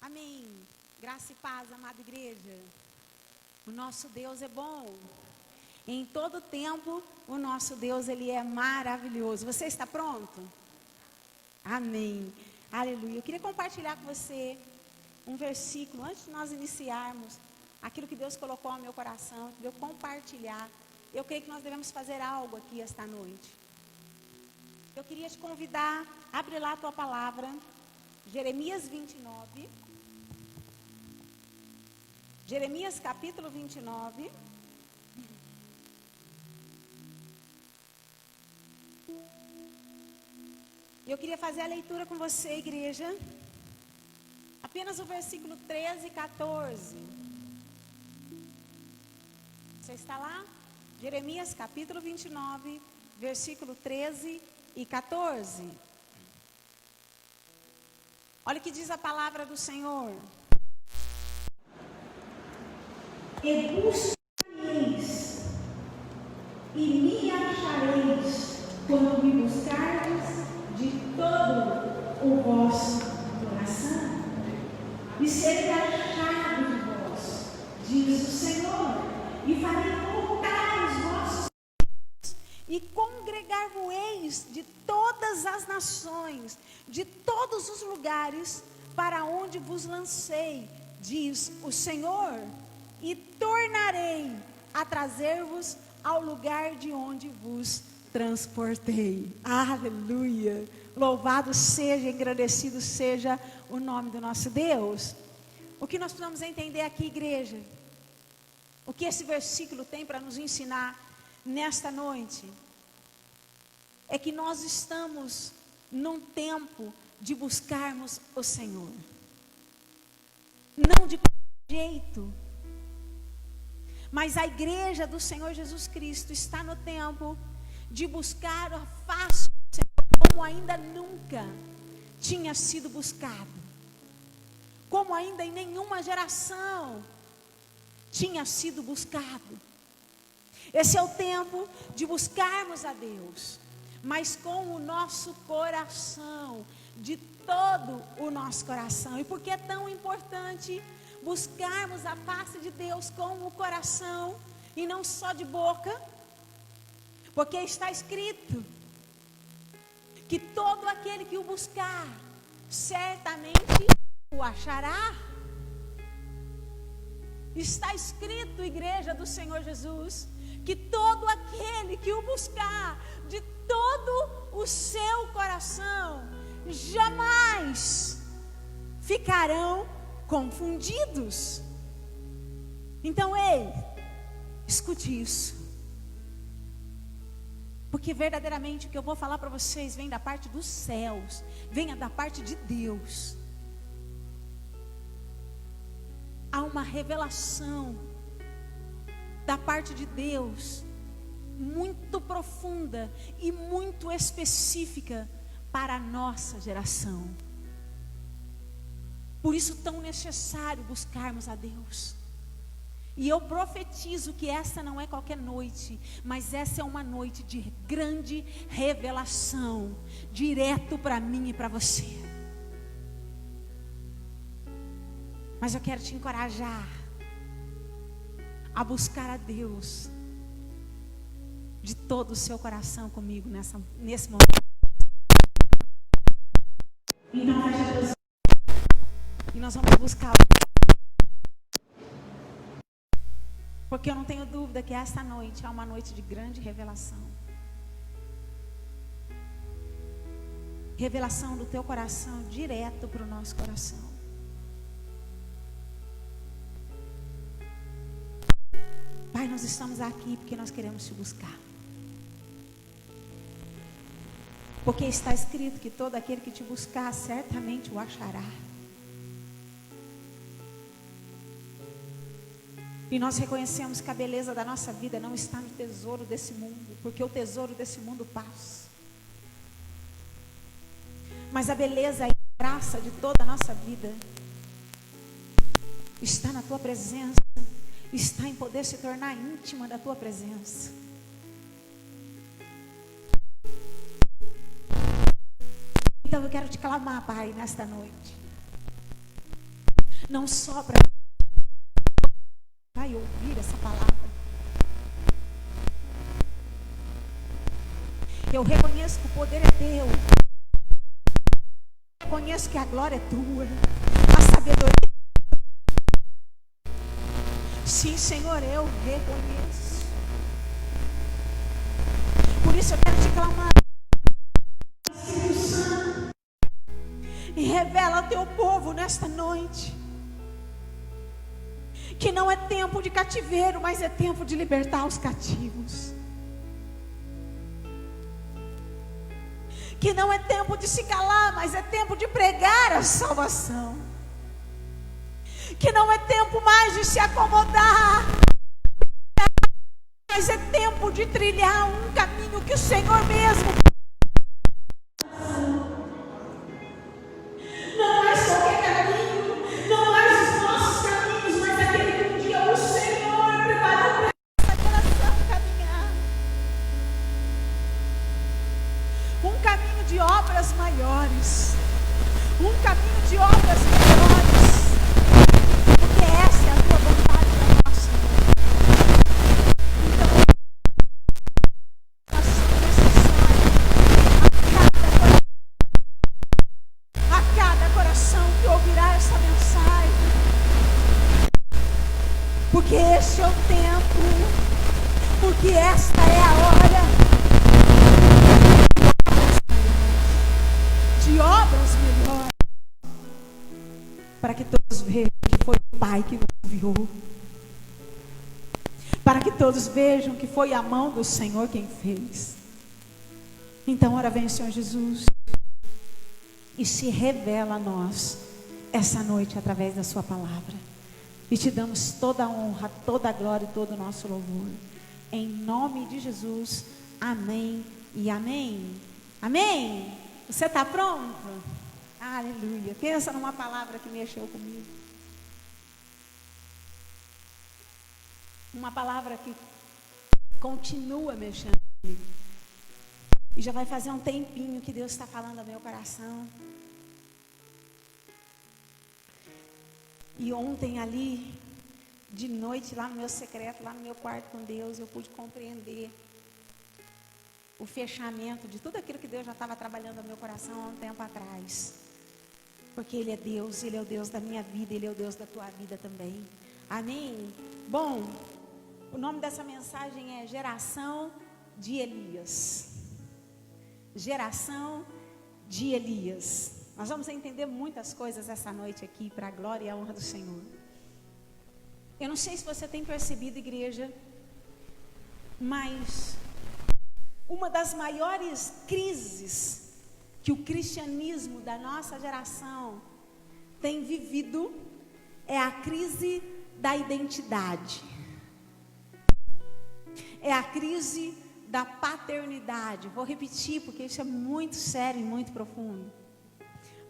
Amém. Graça e paz, amada igreja. O nosso Deus é bom. Em todo tempo, o nosso Deus, Ele é maravilhoso. Você está pronto? Amém. Aleluia. Eu queria compartilhar com você um versículo, antes de nós iniciarmos, aquilo que Deus colocou no meu coração, de eu compartilhar. Eu creio que nós devemos fazer algo aqui esta noite. Eu queria te convidar, abre lá a tua palavra, Jeremias 29. Jeremias capítulo 29. Eu queria fazer a leitura com você, igreja. Apenas o versículo 13 e 14. Você está lá? Jeremias capítulo 29, versículo 13 e 14. Olha o que diz a palavra do Senhor. E buscareis, e me achareis, quando me buscardes de todo o vosso coração. E serei achado de vós, diz o Senhor, e farei voltar os vossos E congregar-vos-eis de todas as nações, de todos os lugares, para onde vos lancei, diz o Senhor, e tornarei a trazer-vos ao lugar de onde vos transportei. Aleluia! Louvado seja, engrandecido seja o nome do nosso Deus. O que nós precisamos entender aqui, igreja, o que esse versículo tem para nos ensinar nesta noite, é que nós estamos num tempo de buscarmos o Senhor, não de qualquer jeito, mas a igreja do Senhor Jesus Cristo está no tempo de buscar a face do Senhor como ainda nunca tinha sido buscado, como ainda em nenhuma geração tinha sido buscado. Esse é o tempo de buscarmos a Deus, mas com o nosso coração, de todo o nosso coração. E por que é tão importante buscarmos a face de Deus com o coração e não só de boca? Porque está escrito que todo aquele que o buscar, certamente o achará. Está escrito, igreja do Senhor Jesus, que todo aquele que o buscar de todo o seu coração, jamais ficarão confundidos. Então, ei, escute isso, porque verdadeiramente o que eu vou falar para vocês vem da parte dos céus, vem da parte de Deus. Há uma revelação da parte de Deus muito profunda e muito específica para a nossa geração. Por isso tão necessário buscarmos a Deus. E eu profetizo que essa não é qualquer noite, mas essa é uma noite de grande revelação, direto para mim e para você. Mas eu quero te encorajar a buscar a Deus de todo o seu coração comigo nesse momento. Então fecha teus olhos. E nós vamos buscar. Porque eu não tenho dúvida que esta noite é uma noite de grande revelação. Revelação do teu coração direto para o nosso coração. Pai, nós estamos aqui porque nós queremos te buscar. Porque está escrito que todo aquele que te buscar, certamente o achará. E nós reconhecemos que a beleza da nossa vida não está no tesouro desse mundo, porque o tesouro desse mundo passa. Mas a beleza e a graça de toda a nossa vida está na tua presença, está em poder se tornar íntima da tua presença. Então eu quero te clamar, Pai, nesta noite. Não só para vai ouvir essa palavra. Eu reconheço que o poder é teu. Eu reconheço que a glória é tua. A sabedoria. Sim, Senhor, eu reconheço. Por isso eu quero te clamar. Espírito Santo. E revela ao teu povo nesta noite. Que não é tempo de cativeiro, mas é tempo de libertar os cativos. Que não é tempo de se calar, mas é tempo de pregar a salvação. Que não é tempo mais de se acomodar, mas é tempo de trilhar um caminho que o Senhor mesmo. Não mais qualquer caminho, não mais os nossos caminhos, mas aquele que um dia o Senhor preparou para essa geração caminhar. Um caminho de obras maiores. Um caminho de obras maiores. Porque essa é a tua vontade para nós, Senhor. Então, nós somos necessários a cada coração que ouvirá essa mensagem. Porque este é o tempo. Porque esta é a hora. De obras melhores, para que todos vejam que foi o Pai que nos enviou, para que todos vejam que foi a mão do Senhor quem fez. Então, ora vem, Senhor Jesus, e se revela a nós essa noite através da sua palavra, e te damos toda a honra, toda a glória e todo o nosso louvor, em nome de Jesus, amém e amém. Amém. Você está pronto? Aleluia. Pensa numa palavra que mexeu comigo. Uma palavra que continua mexendo comigo. E já vai fazer um tempinho que Deus está falando ao meu coração. E ontem ali, de noite, lá no meu secreto, lá no meu quarto com Deus, eu pude compreender o fechamento de tudo aquilo que Deus já estava trabalhando no meu coração há um tempo atrás. Porque Ele é Deus, Ele é o Deus da minha vida, Ele é o Deus da tua vida também. Amém? Bom, o nome dessa mensagem é Geração de Elias. Geração de Elias. Nós vamos entender muitas coisas essa noite aqui, para a glória e a honra do Senhor. Eu não sei se você tem percebido, igreja, mas uma das maiores crises que o cristianismo da nossa geração tem vivido é a crise da identidade. É a crise da paternidade. Vou repetir porque isso é muito sério e muito profundo.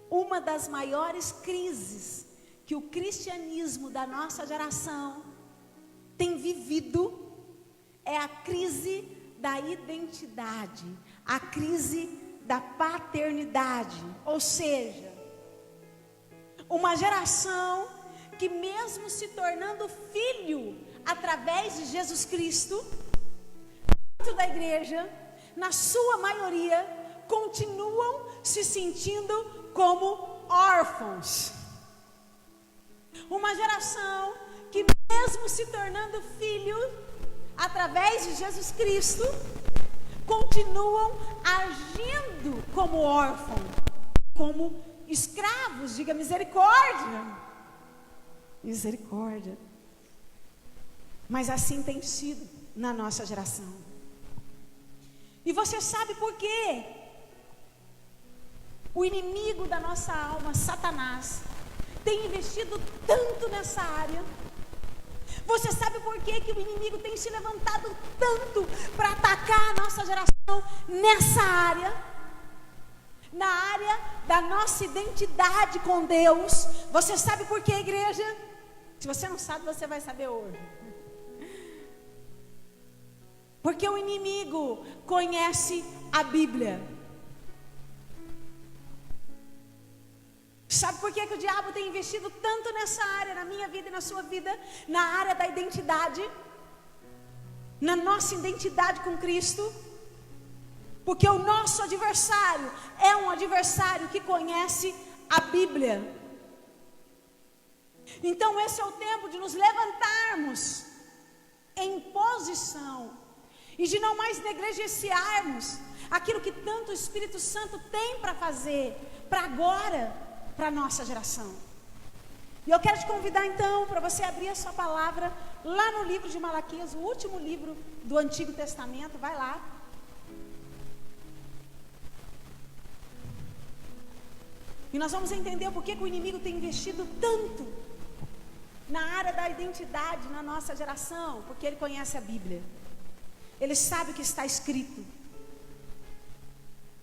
Uma das maiores crises que o cristianismo da nossa geração tem vivido é a crise da identidade, a crise da paternidade, ou seja, uma geração que mesmo se tornando filho através de Jesus Cristo, dentro da igreja, na sua maioria, continuam se sentindo como órfãos. Uma geração que mesmo se tornando filho através de Jesus Cristo, continuam agindo como órfãos, como escravos. Diga misericórdia. Misericórdia. Mas assim tem sido na nossa geração. E você sabe por quê? O inimigo da nossa alma, Satanás, tem investido tanto nessa área. Você sabe por quê que o inimigo tem se levantado tanto para atacar a nossa geração nessa área? Na área da nossa identidade com Deus. Você sabe por quê, igreja? Se você não sabe, você vai saber hoje. Porque o inimigo conhece a Bíblia. Sabe por que o diabo tem investido tanto nessa área, na minha vida e na sua vida, na área da identidade, na nossa identidade com Cristo? Porque o nosso adversário é um adversário que conhece a Bíblia. Então esse é o tempo de nos levantarmos em posição e de não mais negligenciarmos aquilo que tanto o Espírito Santo tem para fazer, para agora, para a nossa geração. E eu quero te convidar então para você abrir a sua palavra lá no livro de Malaquias, o último livro do Antigo Testamento. Vai lá. E nós vamos entender por que o inimigo tem investido tanto na área da identidade na nossa geração. Porque ele conhece a Bíblia, ele sabe o que está escrito.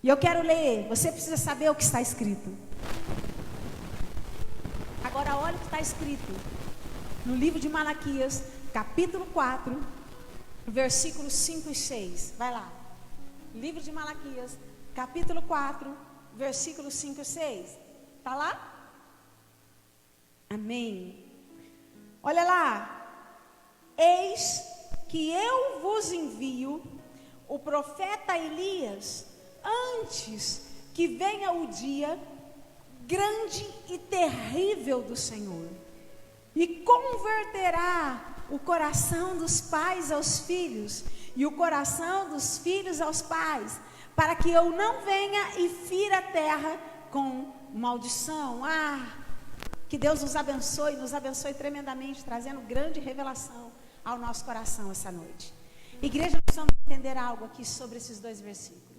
E eu quero ler. Você precisa saber o que está escrito. Agora olha o que está escrito no livro de Malaquias, capítulo 4, versículos 5 e 6. Vai lá. Livro de Malaquias, capítulo 4, versículos 5 e 6. Está lá? Amém. Olha lá. Eis que eu vos envio o profeta Elias, antes que venha o dia grande e terrível do Senhor, e converterá o coração dos pais aos filhos, e o coração dos filhos aos pais, para que eu não venha e fira a terra com maldição. Que Deus nos abençoe tremendamente, trazendo grande revelação ao nosso coração essa noite. Igreja, nós vamos entender algo aqui sobre esses dois versículos.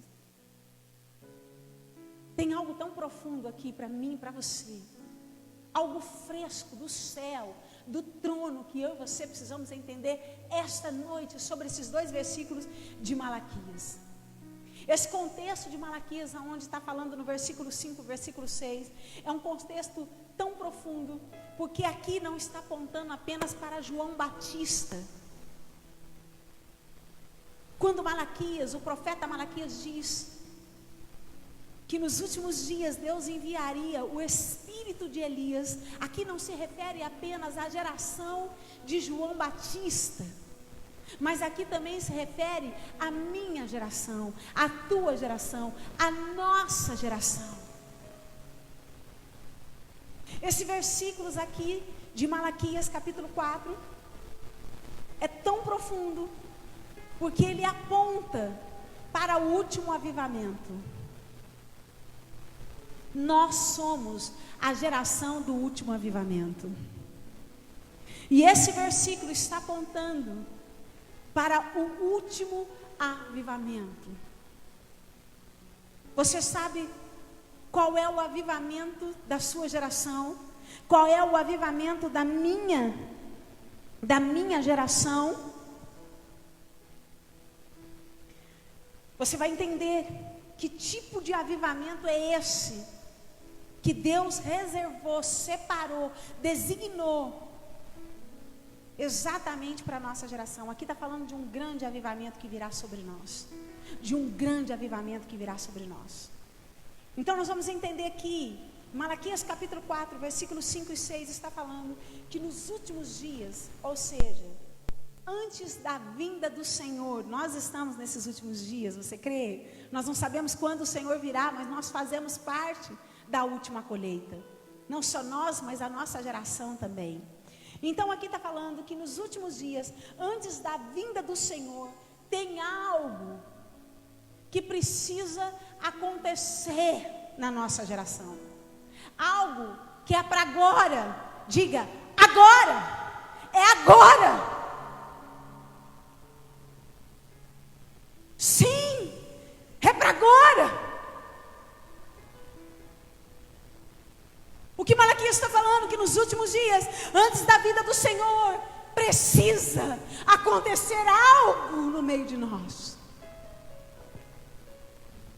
Tem algo tão profundo aqui para mim e para você. Algo fresco do céu, do trono, que eu e você precisamos entender esta noite sobre esses dois versículos de Malaquias. Esse contexto de Malaquias, onde está falando no versículo 5, versículo 6, é um contexto tão profundo, porque aqui não está apontando apenas para João Batista. Quando Malaquias, o profeta Malaquias diz que nos últimos dias Deus enviaria o espírito de Elias, aqui não se refere apenas à geração de João Batista, mas aqui também se refere à minha geração, à tua geração, à nossa geração. Esse versículos aqui de Malaquias capítulo 4 é tão profundo, porque ele aponta para o último avivamento. Nós somos a geração do último avivamento. E esse versículo está apontando para o último avivamento. Você sabe qual é o avivamento da sua geração? Qual é o avivamento da minha geração? Você vai entender que tipo de avivamento é esse que Deus reservou, separou, designou exatamente para a nossa geração. Aqui está falando de um grande avivamento que virá sobre nós. De um grande avivamento que virá sobre nós. Então nós vamos entender que Malaquias capítulo 4, versículos 5 e 6 está falando que nos últimos dias, ou seja, antes da vinda do Senhor, nós estamos nesses últimos dias, você crê? Nós não sabemos quando o Senhor virá, mas nós fazemos parte da última colheita. Não só nós, mas a nossa geração também. Então aqui está falando que nos últimos dias, antes da vinda do Senhor, tem algo que precisa acontecer na nossa geração. Algo que é para agora. Diga, agora! É agora! Sim, é para agora. O que Malaquias está falando? Que nos últimos dias, antes da vida do Senhor, precisa acontecer algo no meio de nós.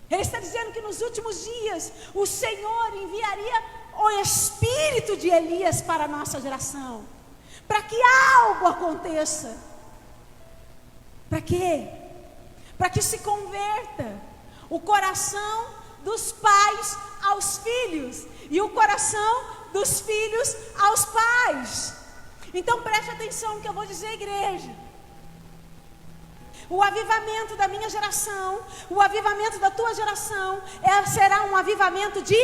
Ele está dizendo que nos últimos dias o Senhor enviaria o espírito de Elias para a nossa geração, para que algo aconteça. Para quê? Para que se converta o coração dos pais aos filhos, e o coração dos filhos aos pais. Então preste atenção no que eu vou dizer, igreja. O avivamento da minha geração, o avivamento da tua geração, será um avivamento de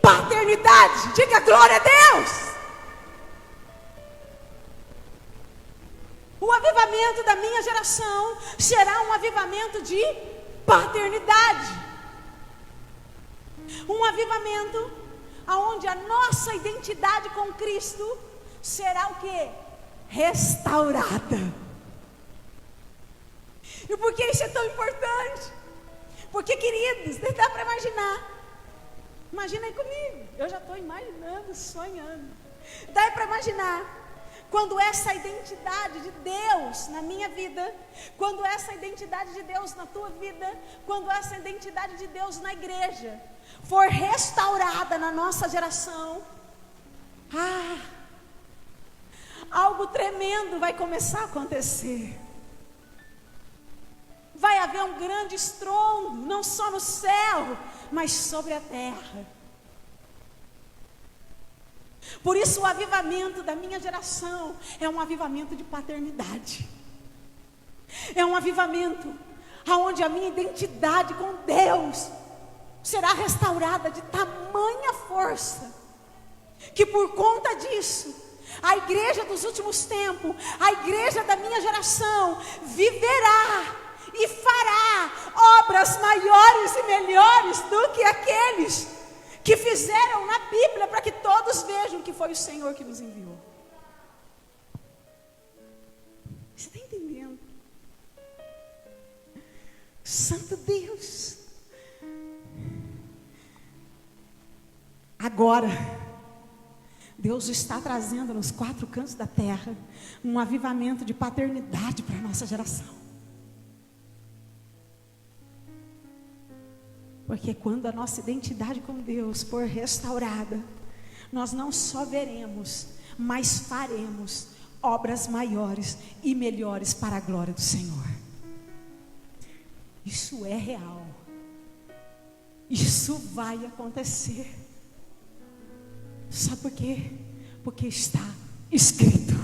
paternidade. Diga glória a Deus. O avivamento da minha geração será um avivamento de paternidade. Um avivamento onde a nossa identidade com Cristo será o quê? Restaurada. E por que isso é tão importante? Porque, queridos, dá para imaginar. Imagina aí comigo. Eu já estou imaginando, sonhando. Dá para imaginar quando essa identidade de Deus na minha vida, quando essa identidade de Deus na tua vida, quando essa identidade de Deus na igreja for restaurada na nossa geração, algo tremendo vai começar a acontecer. Vai haver um grande estrondo, não só no céu, mas sobre a terra. Por isso o avivamento da minha geração é um avivamento de paternidade. É um avivamento onde a minha identidade com Deus será restaurada de tamanha força, que por conta disso, a igreja dos últimos tempos, a igreja da minha geração, viverá e fará obras maiores e melhores do que aqueles que fizeram na Bíblia, para que todos vejam que foi o Senhor que nos enviou. Você está entendendo? Santo Deus. Agora, Deus está trazendo nos 4 cantos da terra um avivamento de paternidade para a nossa geração. Porque quando a nossa identidade com Deus for restaurada, nós não só veremos, mas faremos obras maiores e melhores para a glória do Senhor. Isso é real. Isso vai acontecer. Sabe por quê? Porque está escrito.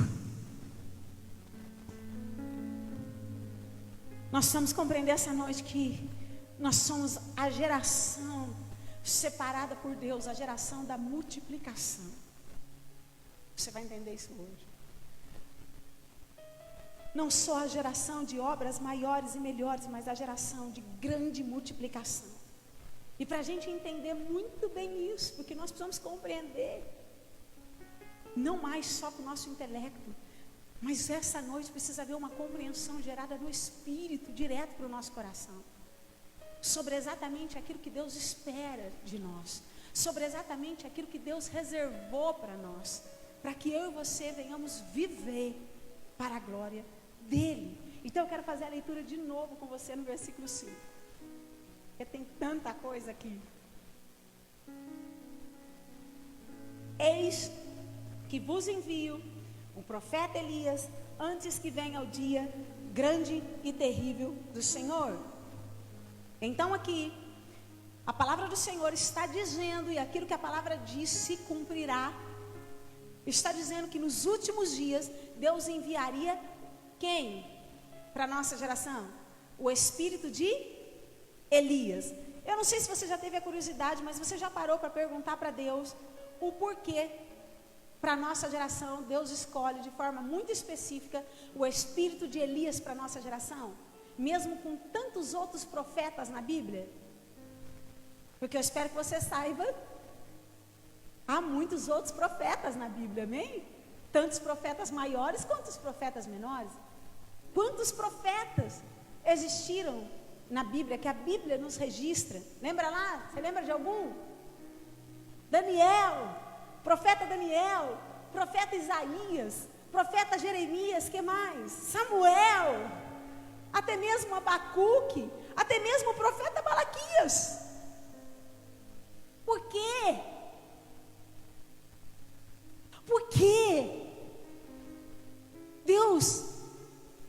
Nós precisamos compreender essa noite que nós somos a geração separada por Deus, a geração da multiplicação. Você vai entender isso hoje. Não só a geração de obras maiores e melhores, mas a geração de grande multiplicação. E para a gente entender muito bem isso, porque nós precisamos compreender, não mais só com o nosso intelecto, mas essa noite precisa haver uma compreensão gerada no Espírito, direto para o nosso coração, sobre exatamente aquilo que Deus espera de nós, sobre exatamente aquilo que Deus reservou para nós, para que eu e você venhamos viver para a glória dEle. Então eu quero fazer a leitura de novo com você no versículo 5, porque tem tanta coisa aqui. Eis que vos envio o profeta Elias, antes que venha o dia grande e terrível do Senhor. Então aqui, a palavra do Senhor está dizendo, e aquilo que a palavra diz se cumprirá, está dizendo que nos últimos dias, Deus enviaria quem? Para a nossa geração? O espírito de Elias. Eu não sei se você já teve a curiosidade, mas você já parou para perguntar para Deus o porquê, para a nossa geração, Deus escolhe de forma muito específica o espírito de Elias para a nossa geração? Mesmo com tantos outros profetas na Bíblia? Porque eu espero que você saiba, há muitos outros profetas na Bíblia, amém? Tantos profetas maiores quanto os profetas menores. Quantos profetas existiram na Bíblia, que a Bíblia nos registra? Lembra lá? Você lembra de algum? Daniel, profeta Daniel, profeta Isaías, profeta Jeremias, que mais? Samuel, até mesmo Abacuque, até mesmo o profeta Malaquias. Por quê? Por quê? Deus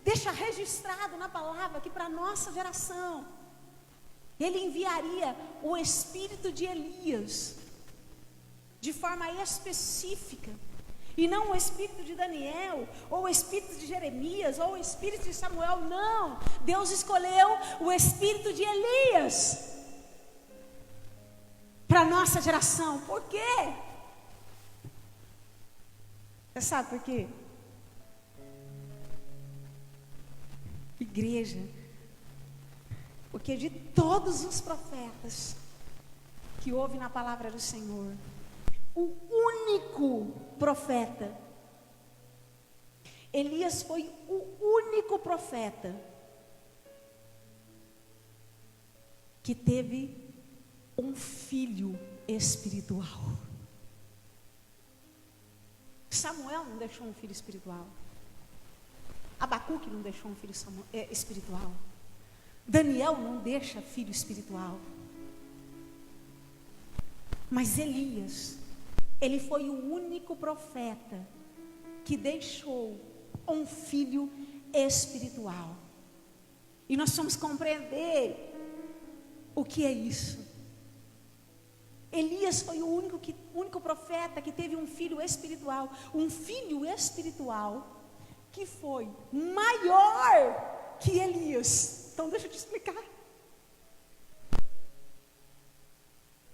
deixa registrado na palavra que para a nossa geração, Ele enviaria o espírito de Elias. de forma específica. E não o espírito de Daniel, ou o espírito de Jeremias, ou o espírito de Samuel, não. Deus escolheu o espírito de Elias para a nossa geração. Por quê? Você sabe por quê? Igreja, porque de todos os profetas que houve na palavra do Senhor, o único profeta, Elias foi o único profeta que teve um filho espiritual. Samuel não deixou um filho espiritual. Abacuque não deixou um filho espiritual. Daniel não deixa filho espiritual. Mas Elias, ele foi o único profeta que deixou um filho espiritual. E nós vamos compreender o que é isso. Elias foi o único profeta que teve um filho espiritual. Um filho espiritual que foi maior que Elias. Então deixa eu te explicar.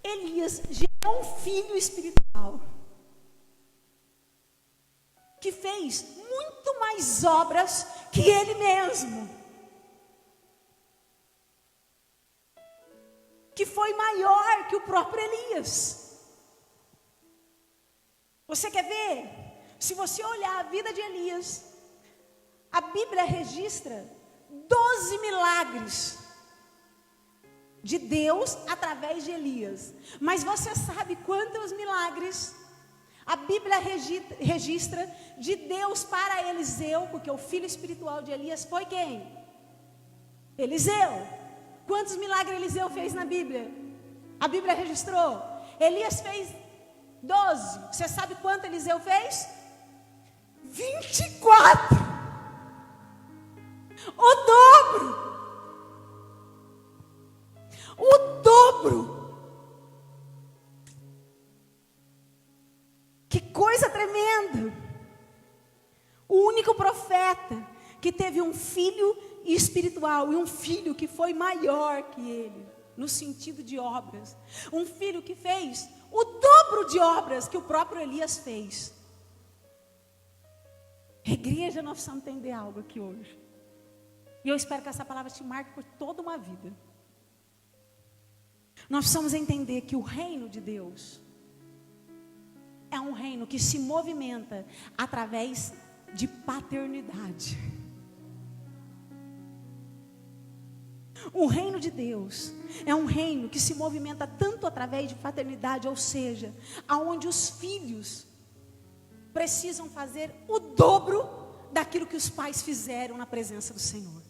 Elias gerou um filho espiritual que fez muito mais obras que ele mesmo, que foi maior que o próprio Elias. Você quer ver? Se você olhar a vida de Elias, a Bíblia registra 12 milagres de Deus através de Elias. Mas você sabe quantos milagres a Bíblia registra de Deus para Eliseu? Porque o filho espiritual de Elias foi quem? Eliseu. Quantos milagres Eliseu fez na Bíblia? A Bíblia registrou. Elias fez 12. Você sabe quanto Eliseu fez? 24. O dobro. O dobro. Que coisa tremenda. O único profeta que teve um filho espiritual, e um filho que foi maior que ele, no sentido de obras. Um filho que fez o dobro de obras que o próprio Elias fez. Igreja, nós precisamos entender algo aqui hoje. E eu espero que essa palavra te marque por toda uma vida. Nós precisamos entender que o reino de Deus é um reino que se movimenta através de paternidade. O reino de Deus é um reino que se movimenta tanto através de paternidade, ou seja, aonde os filhos precisam fazer o dobro daquilo que os pais fizeram na presença do Senhor.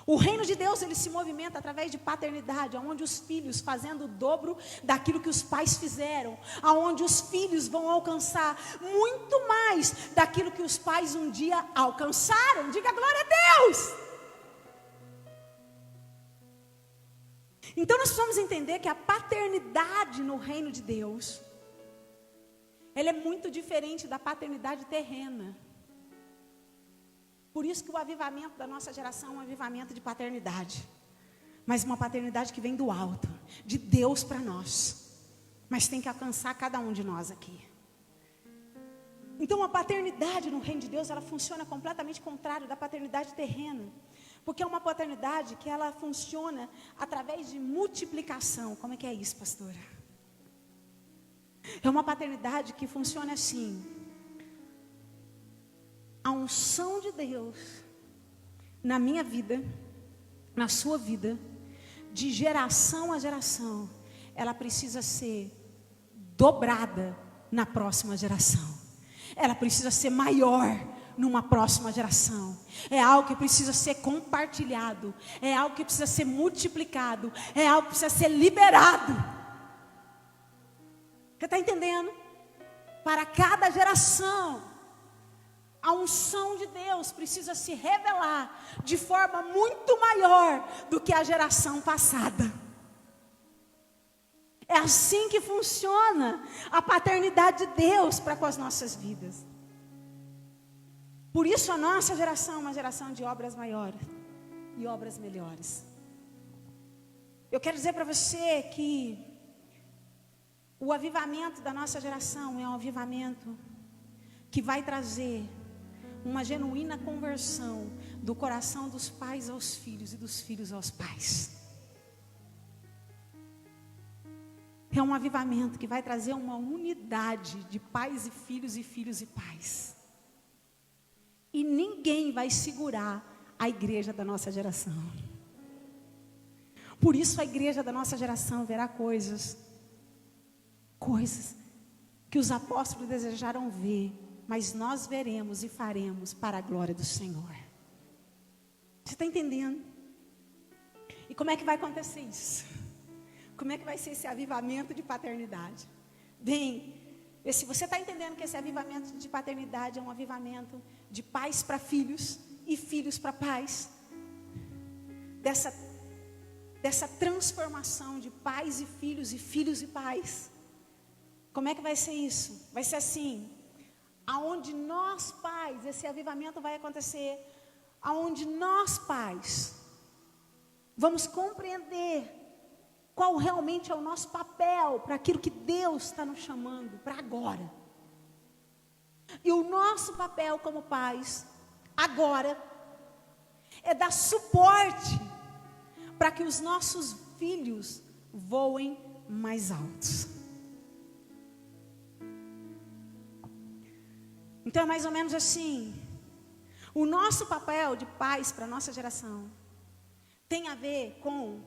O reino de Deus, ele se movimenta através de paternidade, onde os filhos fazendo o dobro daquilo que os pais fizeram, aonde os filhos vão alcançar muito mais daquilo que os pais um dia alcançaram. Diga glória a Deus! Então nós precisamos entender que a paternidade no reino de Deus, ela é muito diferente da paternidade terrena. Por isso que o avivamento da nossa geração é um avivamento de paternidade. Mas uma paternidade que vem do alto, de Deus para nós. Mas tem que alcançar cada um de nós aqui. Então a paternidade no reino de Deus, ela funciona completamente contrário da paternidade terrena. Porque é uma paternidade que ela funciona através de multiplicação. Como é que é isso, pastora? É uma paternidade que funciona assim. A unção de Deus na minha vida, na sua vida, de geração a geração, ela precisa ser dobrada na próxima geração. Ela precisa ser maior numa próxima geração. É algo que precisa ser compartilhado. É algo que precisa ser multiplicado. É algo que precisa ser liberado. Você está entendendo? Para cada geração, a unção de Deus precisa se revelar de forma muito maior do que a geração passada. É assim que funciona a paternidade de Deus para com as nossas vidas. Por isso a nossa geração é uma geração de obras maiores e obras melhores. Eu quero dizer para você que o avivamento da nossa geração é um avivamento que vai trazer uma genuína conversão do coração dos pais aos filhos e dos filhos aos pais. É um avivamento que vai trazer uma unidade de pais e filhos e pais. E ninguém vai segurar a igreja da nossa geração. Por isso a igreja da nossa geração verá coisas que os apóstolos desejaram ver, mas nós veremos e faremos para a glória do Senhor. Você está entendendo? E como é que vai acontecer isso? Como é que vai ser esse avivamento de paternidade? Bem, se você está entendendo que esse avivamento de paternidade é um avivamento de pais para filhos e filhos para pais, dessa transformação de pais e filhos e pais, como é que vai ser isso? Vai ser assim, aonde nós pais, esse avivamento vai acontecer, aonde nós pais vamos compreender qual realmente é o nosso papel para aquilo que Deus está nos chamando para agora. E o nosso papel como pais agora é dar suporte para que os nossos filhos voem mais altos. Então é mais ou menos assim. O nosso papel de pais para a nossa geração tem a ver com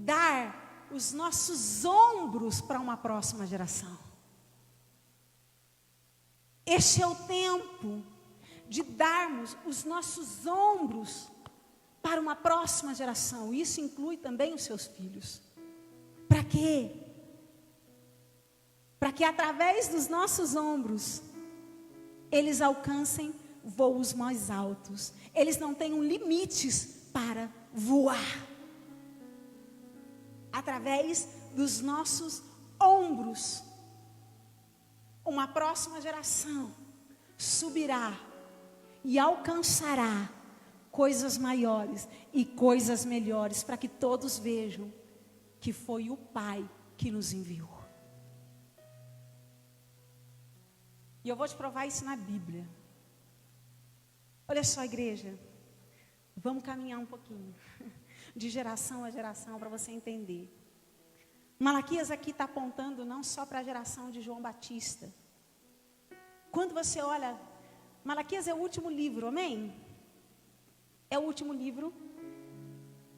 dar os nossos ombros para uma próxima geração. Este é o tempo de darmos os nossos ombros para uma próxima geração. Isso inclui também os seus filhos. Para quê? Para que através dos nossos ombros eles alcancem voos mais altos. Eles não tenham limites para voar. Através dos nossos ombros, uma próxima geração subirá e alcançará coisas maiores e coisas melhores, para que todos vejam que foi o Pai que nos enviou. E eu vou te provar isso na Bíblia. Olha só, igreja, vamos caminhar um pouquinho de geração a geração para você entender. Malaquias aqui está apontando não só para a geração de João Batista. Quando você olha, Malaquias é o último livro, amém? É o último livro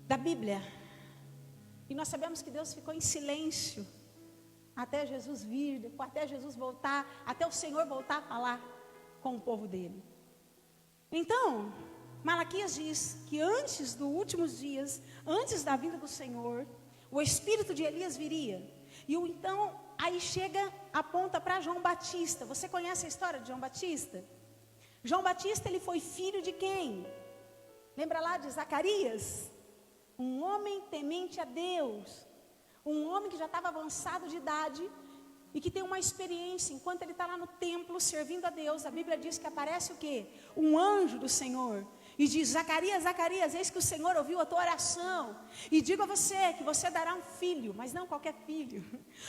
da Bíblia. E nós sabemos que Deus ficou em silêncio até Jesus vir, até Jesus voltar, até o Senhor voltar a falar com o povo dele. Então, Malaquias diz que antes dos últimos dias, antes da vinda do Senhor, o espírito de Elias viria. E então, aí chega, aponta para João Batista. Você conhece a história de João Batista? João Batista, ele foi filho de quem? Lembra lá de Zacarias? Um homem temente a Deus. Um homem que já estava avançado de idade e que tem uma experiência. Enquanto ele está lá no templo servindo a Deus, a Bíblia diz que aparece o quê? Um anjo do Senhor. E diz: Zacarias, Zacarias, eis que o Senhor ouviu a tua oração. E digo a você que você dará um filho, mas não qualquer filho.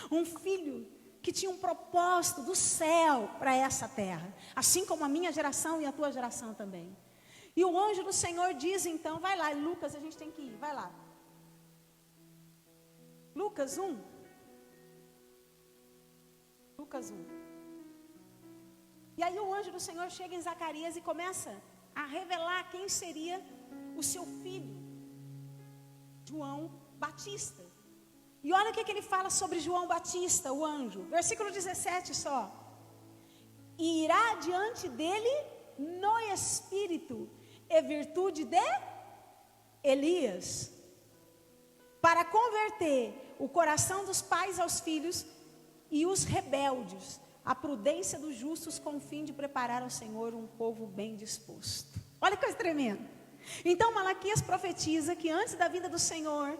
Um filho que tinha um propósito do céu para essa terra. Assim como a minha geração e a tua geração também. E o anjo do Senhor diz então, vai lá, Lucas, a gente tem que ir, vai lá. Lucas 1. Lucas 1. E aí o anjo do Senhor chega em Zacarias e começa a revelar quem seria o seu filho, João Batista. E olha o que ele fala sobre João Batista, o anjo. Versículo 17 só. E irá diante dele no espírito e virtude de Elias, para converter o coração dos pais aos filhos e os rebeldes, a prudência dos justos, com o fim de preparar ao Senhor um povo bem disposto. Olha que coisa tremenda. Então Malaquias profetiza que antes da vinda do Senhor,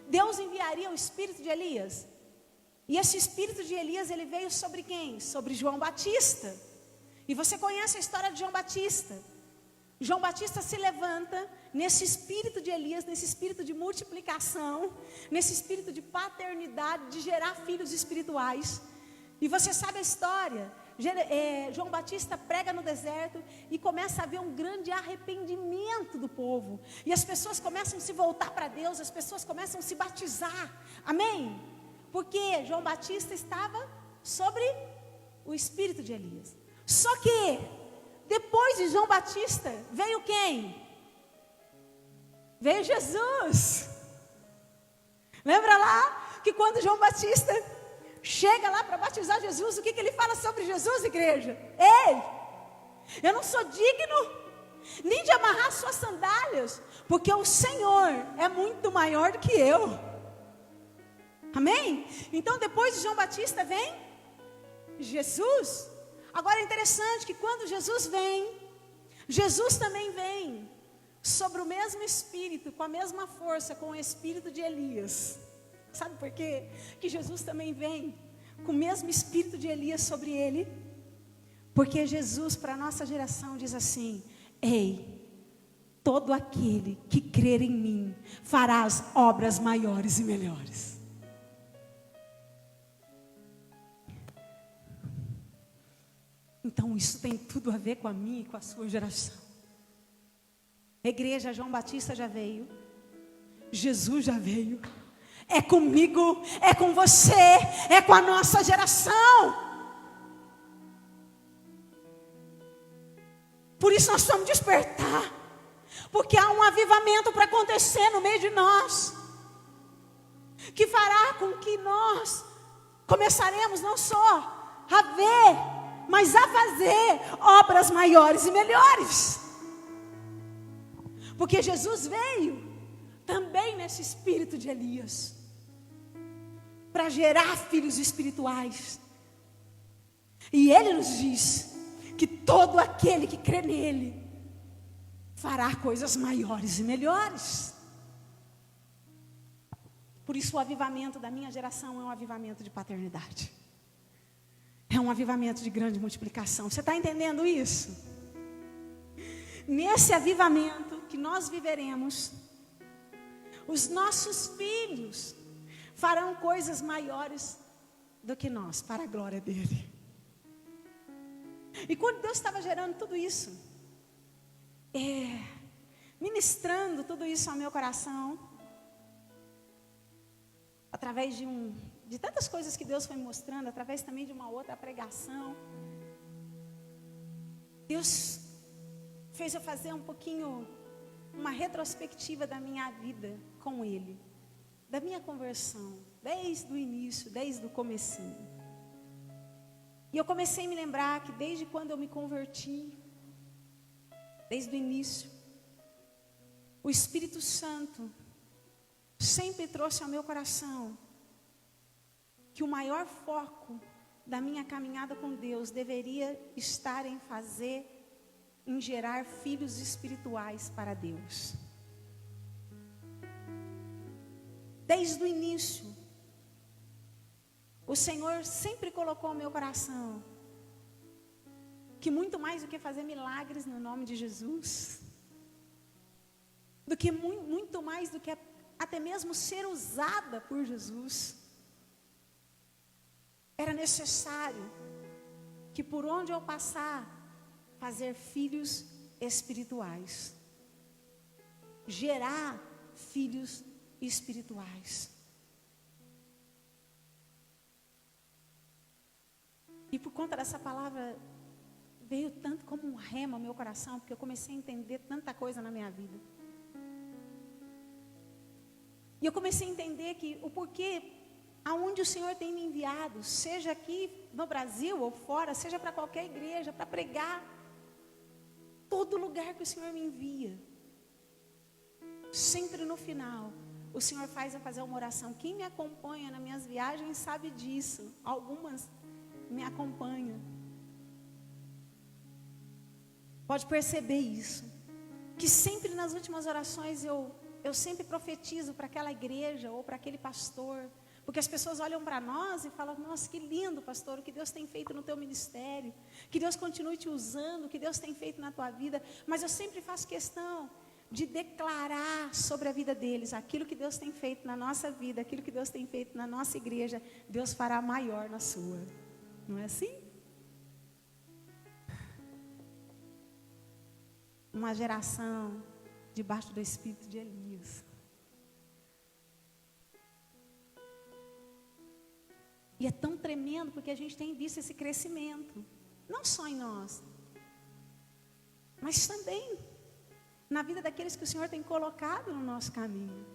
Deus enviaria o espírito de Elias. E esse espírito de Elias, ele veio sobre quem? Sobre João Batista. E você conhece a história de João Batista. João Batista se levanta nesse espírito de Elias, nesse espírito de multiplicação, nesse espírito de paternidade, de gerar filhos espirituais. E você sabe a história. João Batista prega no deserto e começa a haver um grande arrependimento do povo. E as pessoas começam a se voltar para Deus, as pessoas começam a se batizar. Amém? Porque João Batista estava sobre o espírito de Elias. Só que, depois de João Batista, veio quem? Veio Jesus. Lembra lá que quando João Batista chega lá para batizar Jesus, o que ele fala sobre Jesus, igreja? Ei, eu não sou digno nem de amarrar suas sandálias, porque o Senhor é muito maior do que eu. Amém? Então depois de João Batista vem Jesus. Agora é interessante que quando Jesus vem, Jesus também vem sobre o mesmo espírito, com a mesma força, com o espírito de Elias. Sabe por quê? Que Jesus também vem com o mesmo espírito de Elias sobre ele. Porque Jesus, para a nossa geração, diz assim: ei, todo aquele que crer em mim fará as obras maiores e melhores. Então isso tem tudo a ver com a minha e com a sua geração. A igreja, João Batista já veio, Jesus já veio. É comigo, é com você, é com a nossa geração. Por isso nós vamos despertar, porque há um avivamento para acontecer no meio de nós, que fará com que nós começaremos não só a ver, mas a fazer obras maiores e melhores. Porque Jesus veio também nesse espírito de Elias, para gerar filhos espirituais. E ele nos diz que todo aquele que crê nele fará coisas maiores e melhores. Por isso o avivamento da minha geração é um avivamento de paternidade. É um avivamento de grande multiplicação. Você está entendendo isso? Nesse avivamento que nós viveremos, os nossos filhos farão coisas maiores do que nós, para a glória dele. E quando Deus estava gerando tudo isso, ministrando tudo isso ao meu coração, através de tantas coisas que Deus foi me mostrando, através também de uma outra pregação, Deus fez eu fazer um pouquinho, uma retrospectiva da minha vida com Ele, da minha conversão, desde o início, desde o comecinho. E eu comecei a me lembrar que desde quando eu me converti, desde o início, o Espírito Santo sempre trouxe ao meu coração que o maior foco da minha caminhada com Deus deveria estar em gerar filhos espirituais para Deus. Desde o início, o Senhor sempre colocou no meu coração que muito mais do que fazer milagres no nome de Jesus, do que muito mais do que até mesmo ser usada por Jesus, era necessário que por onde eu passar, fazer filhos espirituais, gerar filhos espirituais. E por conta dessa palavra, veio tanto como um rema ao meu coração, porque eu comecei a entender tanta coisa na minha vida. E eu comecei a entender que o porquê, aonde o Senhor tem me enviado, seja aqui no Brasil ou fora, seja para qualquer igreja, para pregar, todo lugar que o Senhor me envia, sempre no final, o Senhor faz eu fazer uma oração. Quem me acompanha nas minhas viagens sabe disso, algumas me acompanham. Pode perceber isso, que sempre nas últimas orações eu sempre profetizo para aquela igreja ou para aquele pastor, Porque as pessoas olham para nós e falam, nossa, que lindo, pastor, o que Deus tem feito no teu ministério. Que Deus continue te usando, o que Deus tem feito na tua vida. Mas eu sempre faço questão de declarar sobre a vida deles aquilo que Deus tem feito na nossa vida, aquilo que Deus tem feito na nossa igreja, Deus fará maior na sua. Não é assim? Uma geração debaixo do espírito de Elias. E é tão tremendo porque a gente tem visto esse crescimento, não só em nós, mas também na vida daqueles que o Senhor tem colocado no nosso caminho.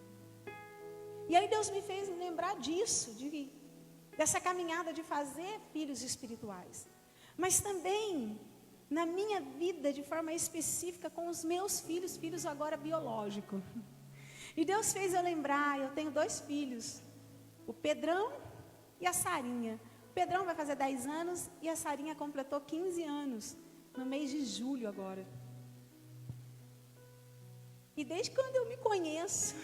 E aí Deus me fez lembrar disso, dessa caminhada de fazer filhos espirituais. Mas também na minha vida de forma específica com os meus filhos agora biológicos. E Deus fez eu lembrar, eu tenho 2 filhos, o Pedrão e a Sarinha. O Pedrão vai fazer 10 anos e a Sarinha completou 15 anos, no mês de julho agora. E desde quando eu me conheço,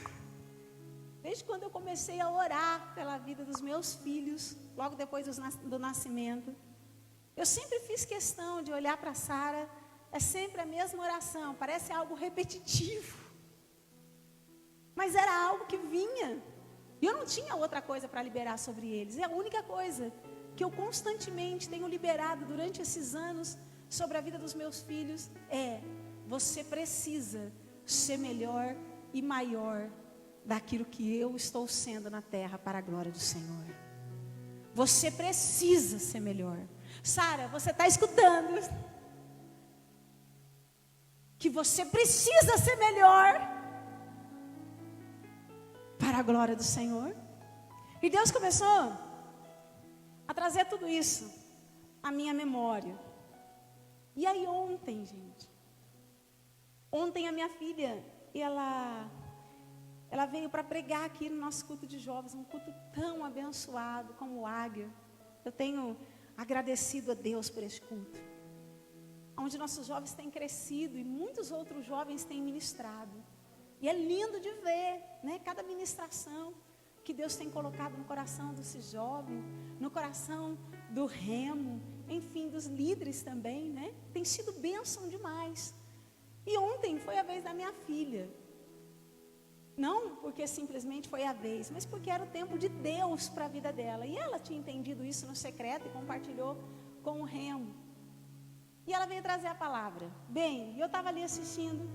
desde quando eu comecei a orar pela vida dos meus filhos, logo depois do nascimento, eu sempre fiz questão de olhar para a Sara, é sempre a mesma oração, parece algo repetitivo, mas era algo que vinha, e eu não tinha outra coisa para liberar sobre eles. E a única coisa que eu constantemente tenho liberado durante esses anos sobre a vida dos meus filhos é: você precisa ser melhor e maior daquilo que eu estou sendo na terra para a glória do Senhor. Você precisa ser melhor. Sara, você está escutando? Que você precisa ser melhor para a glória do Senhor. E Deus começou a trazer tudo isso à minha memória. E aí ontem, gente, ontem a minha filha, ela veio para pregar aqui no nosso culto de jovens, um culto tão abençoado como o Águia. Eu tenho agradecido a Deus por esse culto, onde nossos jovens têm crescido e muitos outros jovens têm ministrado. E é lindo de ver, né, cada ministração que Deus tem colocado no coração desses jovens, no coração do Remo, enfim, dos líderes também, né? Tem sido bênção demais. E ontem foi a vez da minha filha. Não porque simplesmente foi a vez, mas porque era o tempo de Deus para a vida dela. E ela tinha entendido isso no secreto e compartilhou com o Remo. E ela veio trazer a palavra. Bem, eu estava ali assistindo.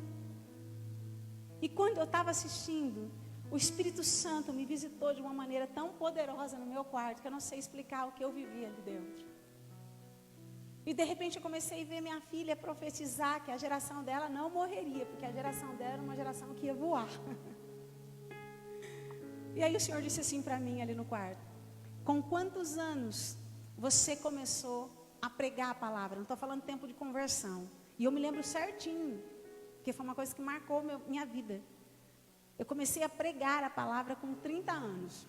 E quando eu estava assistindo, o Espírito Santo me visitou de uma maneira tão poderosa no meu quarto, que eu não sei explicar o que eu vivia ali dentro. E de repente eu comecei a ver minha filha profetizar que a geração dela não morreria, porque a geração dela era uma geração que ia voar. E aí o Senhor disse assim para mim ali no quarto: com quantos anos você começou a pregar a palavra? Não estou falando tempo de conversão. E eu me lembro certinho, porque foi uma coisa que marcou minha vida. Eu comecei a pregar a palavra com 30 anos.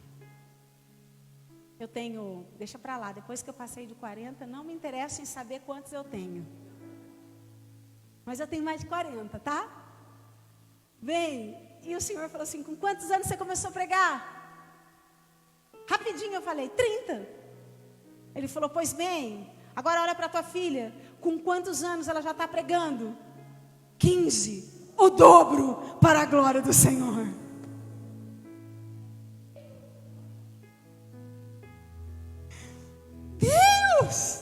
Eu tenho, deixa para lá, depois que eu passei de 40, não me interessa em saber quantos eu tenho. Mas eu tenho mais de 40, tá? Bem, e o Senhor falou assim: com quantos anos você começou a pregar? Rapidinho eu falei: 30. Ele falou: pois bem, agora olha para tua filha, com quantos anos ela já está pregando? 15. O dobro para a glória do Senhor. Deus!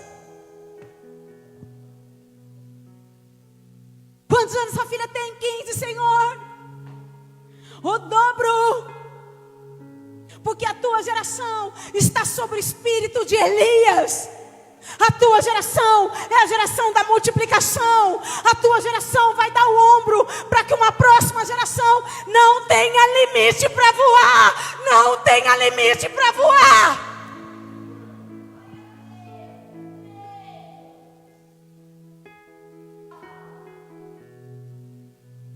Quantos anos sua filha tem? 15, Senhor. O dobro. Porque a tua geração está sobre o espírito de Elias. A tua geração é a geração da multiplicação. A tua geração vai dar o ombro para que uma próxima geração não tenha limite para voar. Não tenha limite para voar.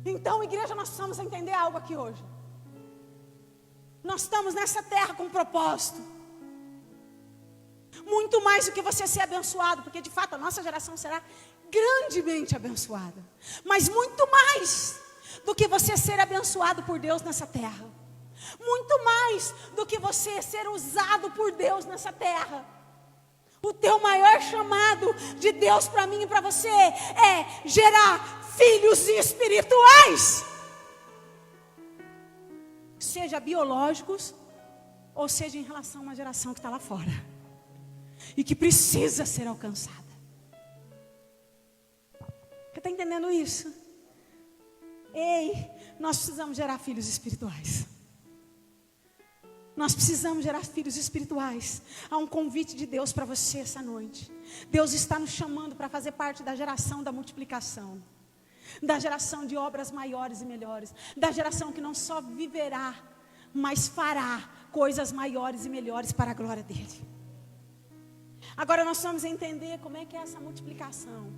Então, igreja, nós precisamos entender algo aqui hoje. Nós estamos nessa terra com um propósito. Muito mais do que você ser abençoado, porque de fato a nossa geração será grandemente abençoada. Mas muito mais do que você ser abençoado por Deus nessa terra. Muito mais do que você ser usado por Deus nessa terra. O teu maior chamado de Deus para mim e para você é gerar filhos espirituais. Seja biológicos, ou seja em relação a uma geração que está lá fora. E que precisa ser alcançada. Você está entendendo isso? Ei, nós precisamos gerar filhos espirituais. Nós precisamos gerar filhos espirituais. Há um convite de Deus para você essa noite. Deus está nos chamando para fazer parte da geração da multiplicação. Da geração de obras maiores e melhores. Da geração que não só viverá, mas fará coisas maiores e melhores para a glória dele. Agora nós vamos entender como é que é essa multiplicação.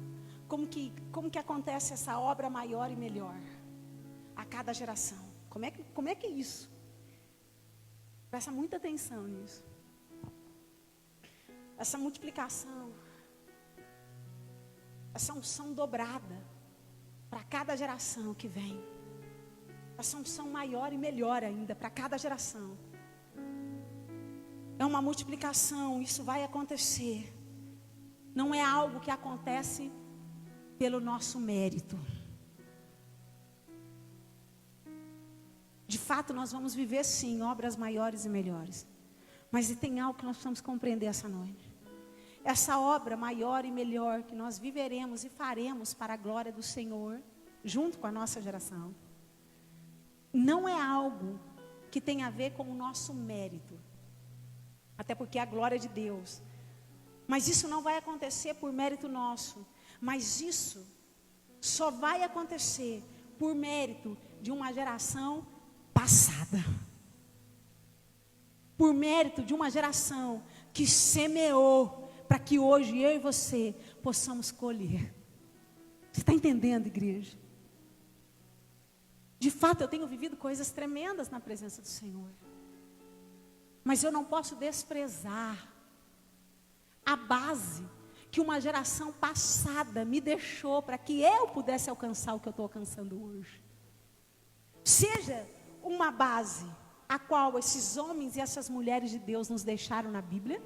Como que acontece essa obra maior e melhor a cada geração. Como é que é isso? Presta muita atenção nisso. Essa multiplicação, essa unção dobrada para cada geração que vem. Essa unção maior e melhor ainda para cada geração. É uma multiplicação, isso vai acontecer. Não é algo que acontece pelo nosso mérito. De fato, nós vamos viver sim obras maiores e melhores. Mas tem algo que nós precisamos compreender essa noite. Essa obra maior e melhor que nós viveremos e faremos para a glória do Senhor, junto com a nossa geração, não é algo que tem a ver com o nosso mérito. Até porque é a glória de Deus. Mas isso não vai acontecer por mérito nosso. Mas isso só vai acontecer por mérito de uma geração passada. Por mérito de uma geração que semeou para que hoje eu e você possamos colher. Você está entendendo, igreja? De fato, eu tenho vivido coisas tremendas na presença do Senhor. Mas eu não posso desprezar a base que uma geração passada me deixou para que eu pudesse alcançar o que eu estou alcançando hoje. Seja uma base a qual esses homens e essas mulheres de Deus nos deixaram na Bíblia,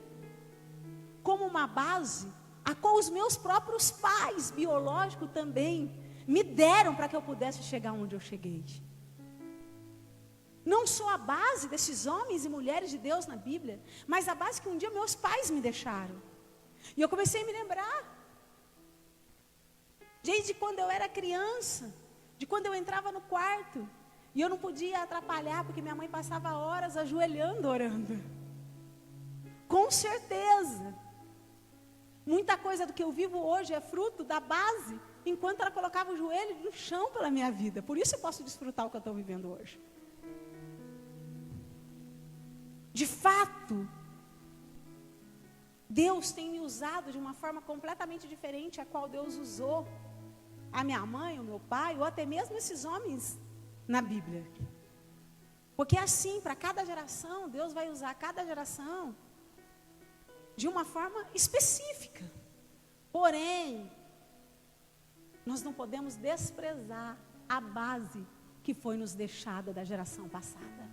como uma base a qual os meus próprios pais biológicos também me deram para que eu pudesse chegar onde eu cheguei. Não só a base desses homens e mulheres de Deus na Bíblia, mas a base que um dia meus pais me deixaram. E eu comecei a me lembrar, desde quando eu era criança, de quando eu entrava no quarto, e eu não podia atrapalhar, porque minha mãe passava horas ajoelhando, orando. Com certeza, muita coisa do que eu vivo hoje é fruto da base, enquanto ela colocava o joelho no chão pela minha vida. Por isso eu posso desfrutar o que eu estou vivendo hoje. De fato, Deus tem me usado de uma forma completamente diferente a qual Deus usou a minha mãe, o meu pai, ou até mesmo esses homens na Bíblia. Porque assim, para cada geração, Deus vai usar cada geração de uma forma específica. Porém, nós não podemos desprezar a base que foi nos deixada da geração passada.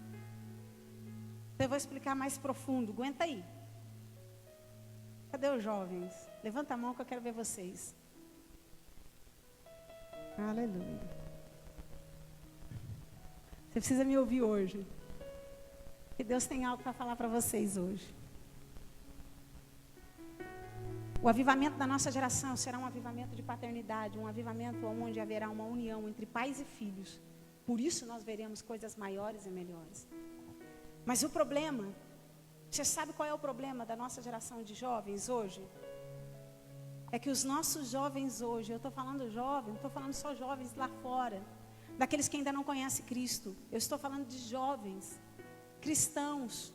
Eu vou explicar mais profundo, aguenta aí. Cadê os jovens? Levanta a mão que eu quero ver vocês. Aleluia. Você precisa me ouvir hoje. Que Deus tem algo para falar para vocês hoje. O avivamento da nossa geração será um avivamento de paternidade, um avivamento onde haverá uma união entre pais e filhos. Por isso nós veremos coisas maiores e melhores. Mas o problema, você sabe qual é o problema da nossa geração de jovens hoje? É que os nossos jovens hoje, eu estou falando jovem, não estou falando só jovens lá fora, daqueles que ainda não conhecem Cristo. Eu estou falando de jovens, cristãos.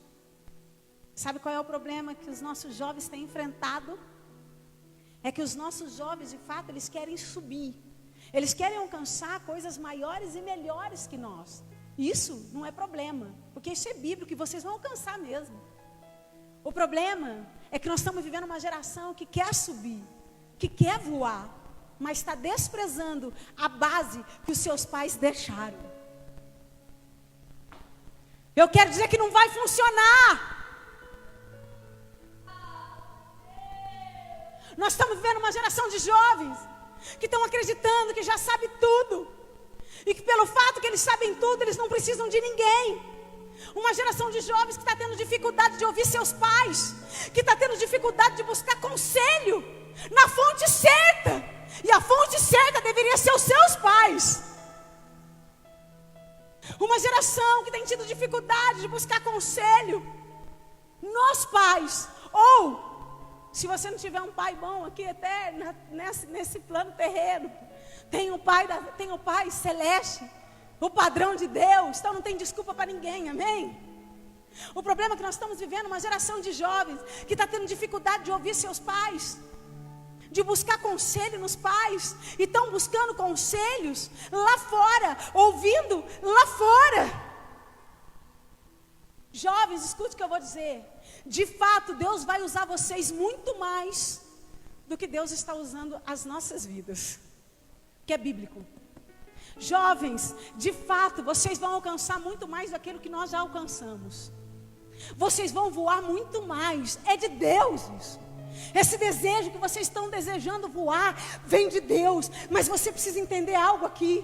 Sabe qual é o problema que os nossos jovens têm enfrentado? É que os nossos jovens, de fato, eles querem subir. Eles querem alcançar coisas maiores e melhores que nós. Isso não é problema, porque isso é bíblico e vocês vão alcançar mesmo. O problema é que nós estamos vivendo uma geração que quer subir, que quer voar, mas está desprezando a base que os seus pais deixaram. Eu quero dizer que não vai funcionar. Nós estamos vivendo uma geração de jovens que estão acreditando que já sabe tudo. E que pelo fato que eles sabem tudo, eles não precisam de ninguém. Uma geração de jovens que está tendo dificuldade de ouvir seus pais. Que está tendo dificuldade de buscar conselho na fonte certa. E a fonte certa deveria ser os seus pais. Uma geração que tem tido dificuldade de buscar conselho nos pais. Ou, se você não tiver um pai bom aqui até nesse plano terreno, tem o pai celeste, o padrão de Deus. Então não tem desculpa para ninguém, amém? O problema é que nós estamos vivendo uma geração de jovens que está tendo dificuldade de ouvir seus pais, de buscar conselho nos pais, e estão buscando conselhos lá fora, ouvindo lá fora. Jovens, escute o que eu vou dizer. De fato, Deus vai usar vocês muito mais do que Deus está usando as nossas vidas, que é bíblico. Jovens, de fato, vocês vão alcançar muito mais daquilo que nós já alcançamos. Vocês vão voar muito mais, é de Deus isso. Esse desejo que vocês estão desejando voar, vem de Deus. Mas você precisa entender algo aqui.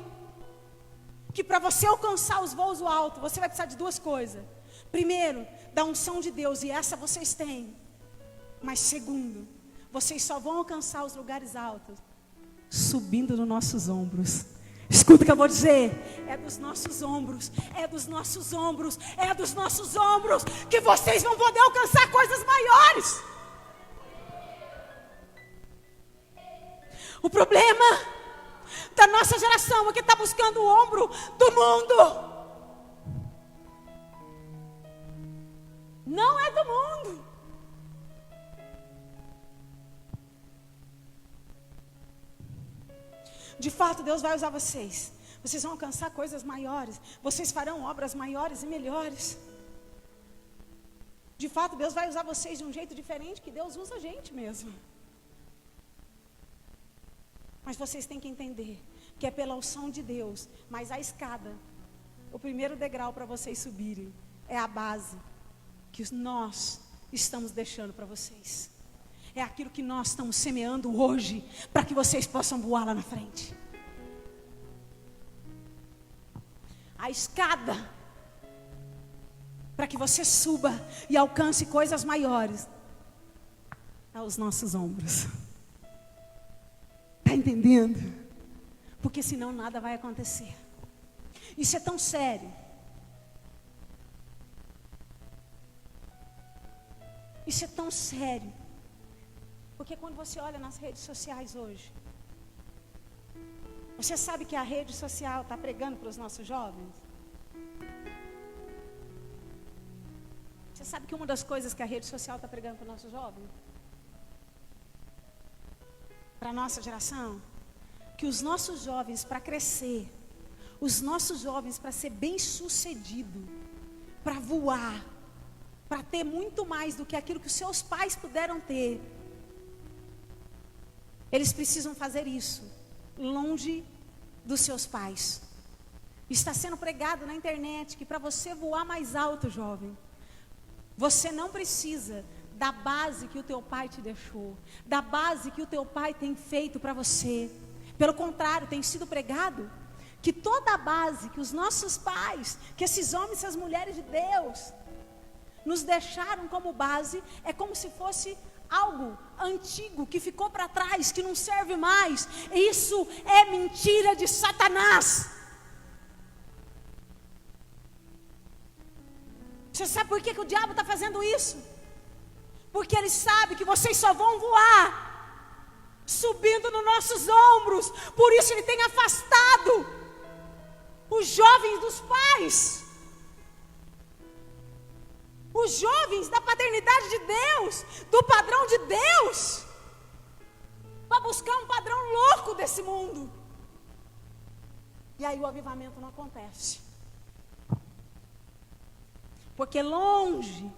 Que para você alcançar os voos altos, você vai precisar de duas coisas. Primeiro, da unção de Deus, e essa vocês têm. Mas segundo, vocês só vão alcançar os lugares altos subindo nos nossos ombros. Escuta o que eu vou dizer. É dos nossos ombros, é dos nossos ombros, é dos nossos ombros que vocês vão poder alcançar coisas maiores. O problema da nossa geração é que está buscando o ombro do mundo. Não é do mundo. De fato, Deus vai usar vocês. Vocês vão alcançar coisas maiores. Vocês farão obras maiores e melhores. De fato, Deus vai usar vocês de um jeito diferente que Deus usa a gente mesmo. Mas vocês têm que entender que é pela unção de Deus. Mas a escada, o primeiro degrau para vocês subirem, é a base que nós estamos deixando para vocês. É aquilo que nós estamos semeando hoje, para que vocês possam voar lá na frente. A escada, para que você suba e alcance coisas maiores, é os nossos ombros. Está entendendo? Porque senão nada vai acontecer. Isso é tão sério. Isso é tão sério. Porque quando você olha nas redes sociais hoje, você sabe que a rede social está pregando para os nossos jovens? Você sabe que uma das coisas que a rede social está pregando para os nossos jovens? Para a nossa geração? Que os nossos jovens, para crescer, os nossos jovens, para ser bem-sucedido, para voar, para ter muito mais do que aquilo que os seus pais puderam ter, eles precisam fazer isso longe dos seus pais. Está sendo pregado na internet que para você voar mais alto, jovem, você não precisa da base que o teu pai te deixou, da base que o teu pai tem feito para você. Pelo contrário, tem sido pregado que toda a base que os nossos pais, que esses homens e essas mulheres de Deus nos deixaram como base, é como se fosse algo antigo que ficou para trás, que não serve mais. Isso é mentira de Satanás. Você sabe por que o diabo está fazendo isso? Porque ele sabe que vocês só vão voar subindo nos nossos ombros. Por isso ele tem afastado os jovens dos pais, os jovens da paternidade de Deus, do padrão de Deus, para buscar um padrão louco desse mundo. E aí o avivamento não acontece. Porque longe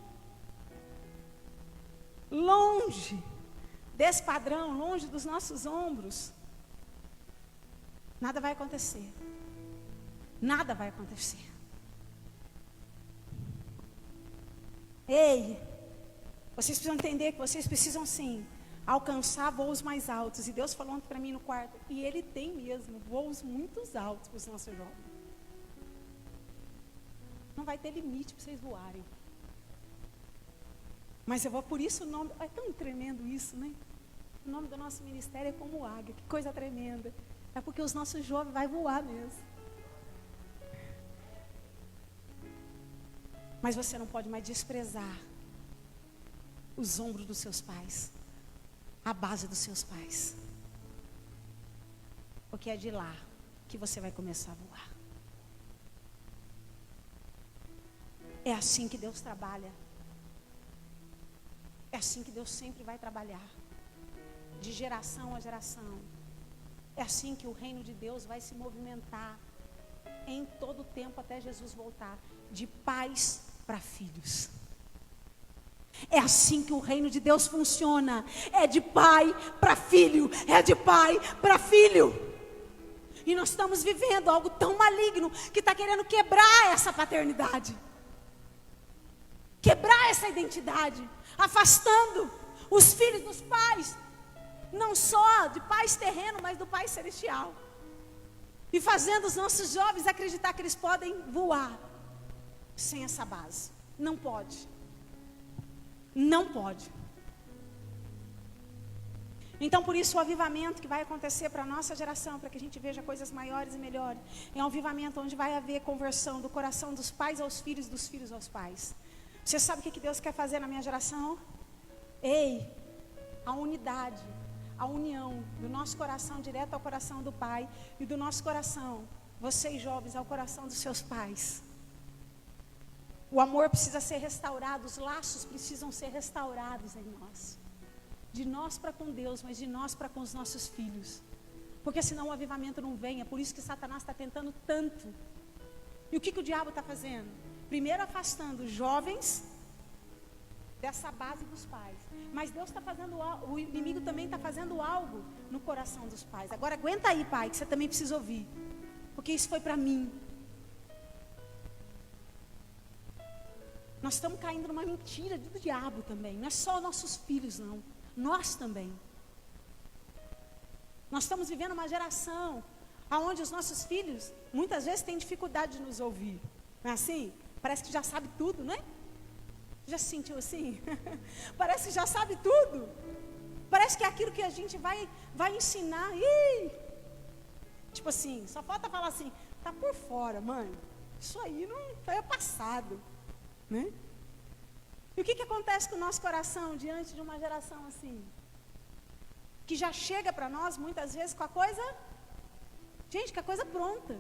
desse padrão, longe dos nossos ombros, nada vai acontecer. Nada vai acontecer. Ei, vocês precisam entender que vocês precisam sim alcançar voos mais altos. E Deus falou para mim no quarto, e Ele tem mesmo voos muito altos para os nossos jovens. Não vai ter limite para vocês voarem. Mas eu vou, por isso o nome, é tão tremendo isso, né? O nome do nosso ministério é como águia, que coisa tremenda. É porque os nossos jovens vão voar mesmo. Mas você não pode mais desprezar os ombros dos seus pais, a base dos seus pais. Porque é de lá que você vai começar a voar. É assim que Deus trabalha. É assim que Deus sempre vai trabalhar. De geração a geração. É assim que o reino de Deus vai se movimentar em todo o tempo até Jesus voltar. De pais para filhos. É assim que o reino de Deus funciona. É de pai para filho. É de pai para filho. E nós estamos vivendo algo tão maligno que está querendo quebrar essa paternidade. Quebrar essa identidade. Afastando os filhos dos pais. Não só de pais terrenos, mas do Pai Celestial. E fazendo os nossos jovens acreditar que eles podem voar sem essa base. Não pode. Não pode. Então por isso o avivamento que vai acontecer para a nossa geração, para que a gente veja coisas maiores e melhores, é um avivamento onde vai haver conversão do coração dos pais aos filhos, dos filhos aos pais. Você sabe o que Deus quer fazer na minha geração? Ei, a unidade, a união do nosso coração direto ao coração do Pai e do nosso coração, vocês jovens, ao coração dos seus pais. O amor precisa ser restaurado, os laços precisam ser restaurados em nós. De nós para com Deus, mas de nós para com os nossos filhos. Porque senão o avivamento não vem, é por isso que Satanás está tentando tanto. E o que o diabo está fazendo? Primeiro afastando os jovens dessa base dos pais. Mas Deus está fazendo, o inimigo também está fazendo algo no coração dos pais. Agora aguenta aí, pai, que você também precisa ouvir. Porque isso foi para mim. Nós estamos caindo numa mentira do diabo também. Não é só nossos filhos, não. Nós também. Nós estamos vivendo uma geração onde os nossos filhos, muitas vezes, têm dificuldade de nos ouvir. Não é assim? Parece que já sabe tudo, não é? Já se sentiu assim? Parece que já sabe tudo. Parece que é aquilo que a gente vai ensinar. Tipo assim, só falta falar assim, tá por fora, mãe. Isso aí não foi passado. Né? E o que acontece com o nosso coração diante de uma geração assim? Que já chega para nós muitas vezes com a coisa, gente, com a coisa pronta.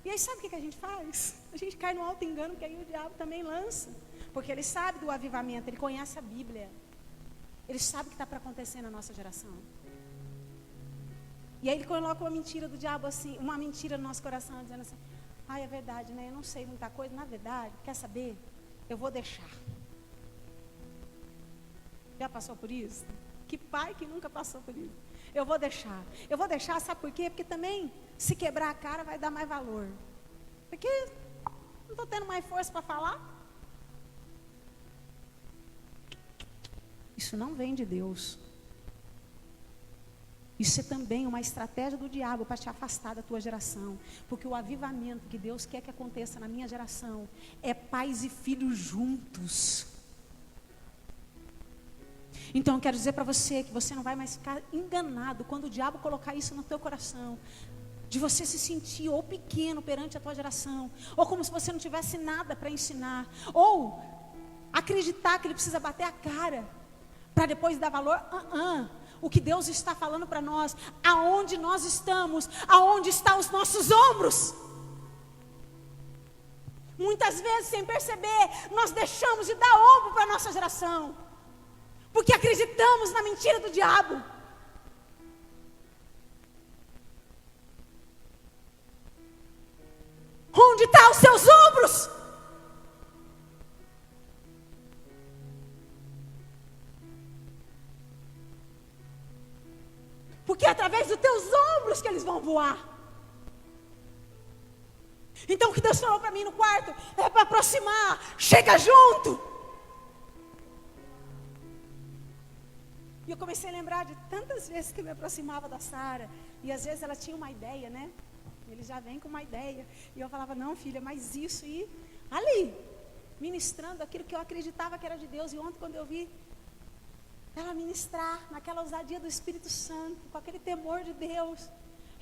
E aí sabe o que a gente faz? A gente cai no alto engano que aí o diabo também lança. Porque ele sabe do avivamento, ele conhece a Bíblia. Ele sabe o que está para acontecer na nossa geração. E aí ele coloca uma mentira do diabo assim, uma mentira no nosso coração, dizendo assim, é verdade, né? Eu não sei muita coisa. Na verdade, quer saber? Eu vou deixar. Já passou por isso? Que pai que nunca passou por isso? Eu vou deixar. Eu vou deixar, sabe por quê? Porque também, se quebrar a cara, vai dar mais valor. Porque não estou tendo mais força para falar. Isso não vem de Deus. Isso é também uma estratégia do diabo para te afastar da tua geração. Porque o avivamento que Deus quer que aconteça na minha geração é pais e filhos juntos. Então eu quero dizer para você que você não vai mais ficar enganado quando o diabo colocar isso no teu coração. De você se sentir ou pequeno perante a tua geração, ou como se você não tivesse nada para ensinar, ou acreditar que ele precisa bater a cara para depois dar valor. O que Deus está falando para nós, aonde nós estamos, aonde estão os nossos ombros. Muitas vezes, sem perceber, nós deixamos de dar ombro para a nossa geração, porque acreditamos na mentira do diabo. Onde estão os seus ombros? Porque é através dos teus ombros que eles vão voar. Então o que Deus falou para mim no quarto é para aproximar, chega junto. E eu comecei a lembrar de tantas vezes que eu me aproximava da Sara, e às vezes ela tinha uma ideia, né? Ele já vem com uma ideia, e eu falava, não filha, mas isso, e ali, ministrando aquilo que eu acreditava que era de Deus. E ontem quando eu vi ela ministrar, naquela ousadia do Espírito Santo, com aquele temor de Deus,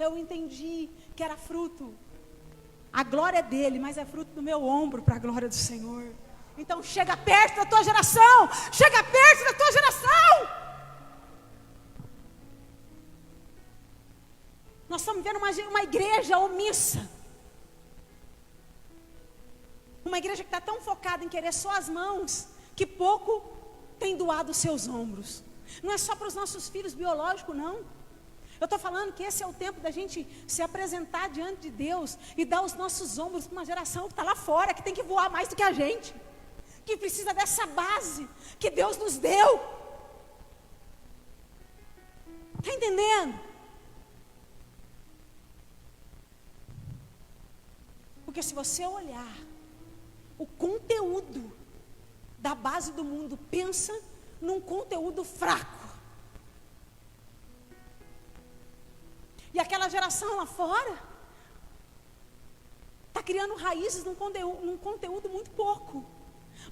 eu entendi que era fruto. A glória é dele, mas é fruto do meu ombro para a glória do Senhor. Então chega perto da tua geração, chega perto da tua geração. Nós estamos vendo uma igreja omissa. Uma igreja que está tão focada em querer só as mãos, que pouco tem doado os seus ombros. Não é só para os nossos filhos biológicos, não. Eu estou falando que esse é o tempo da gente se apresentar diante de Deus e dar os nossos ombros para uma geração que está lá fora, que tem que voar mais do que a gente, que precisa dessa base que Deus nos deu. Está entendendo? Porque se você olhar o conteúdo da base do mundo, pensa num conteúdo fraco. E aquela geração lá fora está criando raízes num conteúdo muito pouco,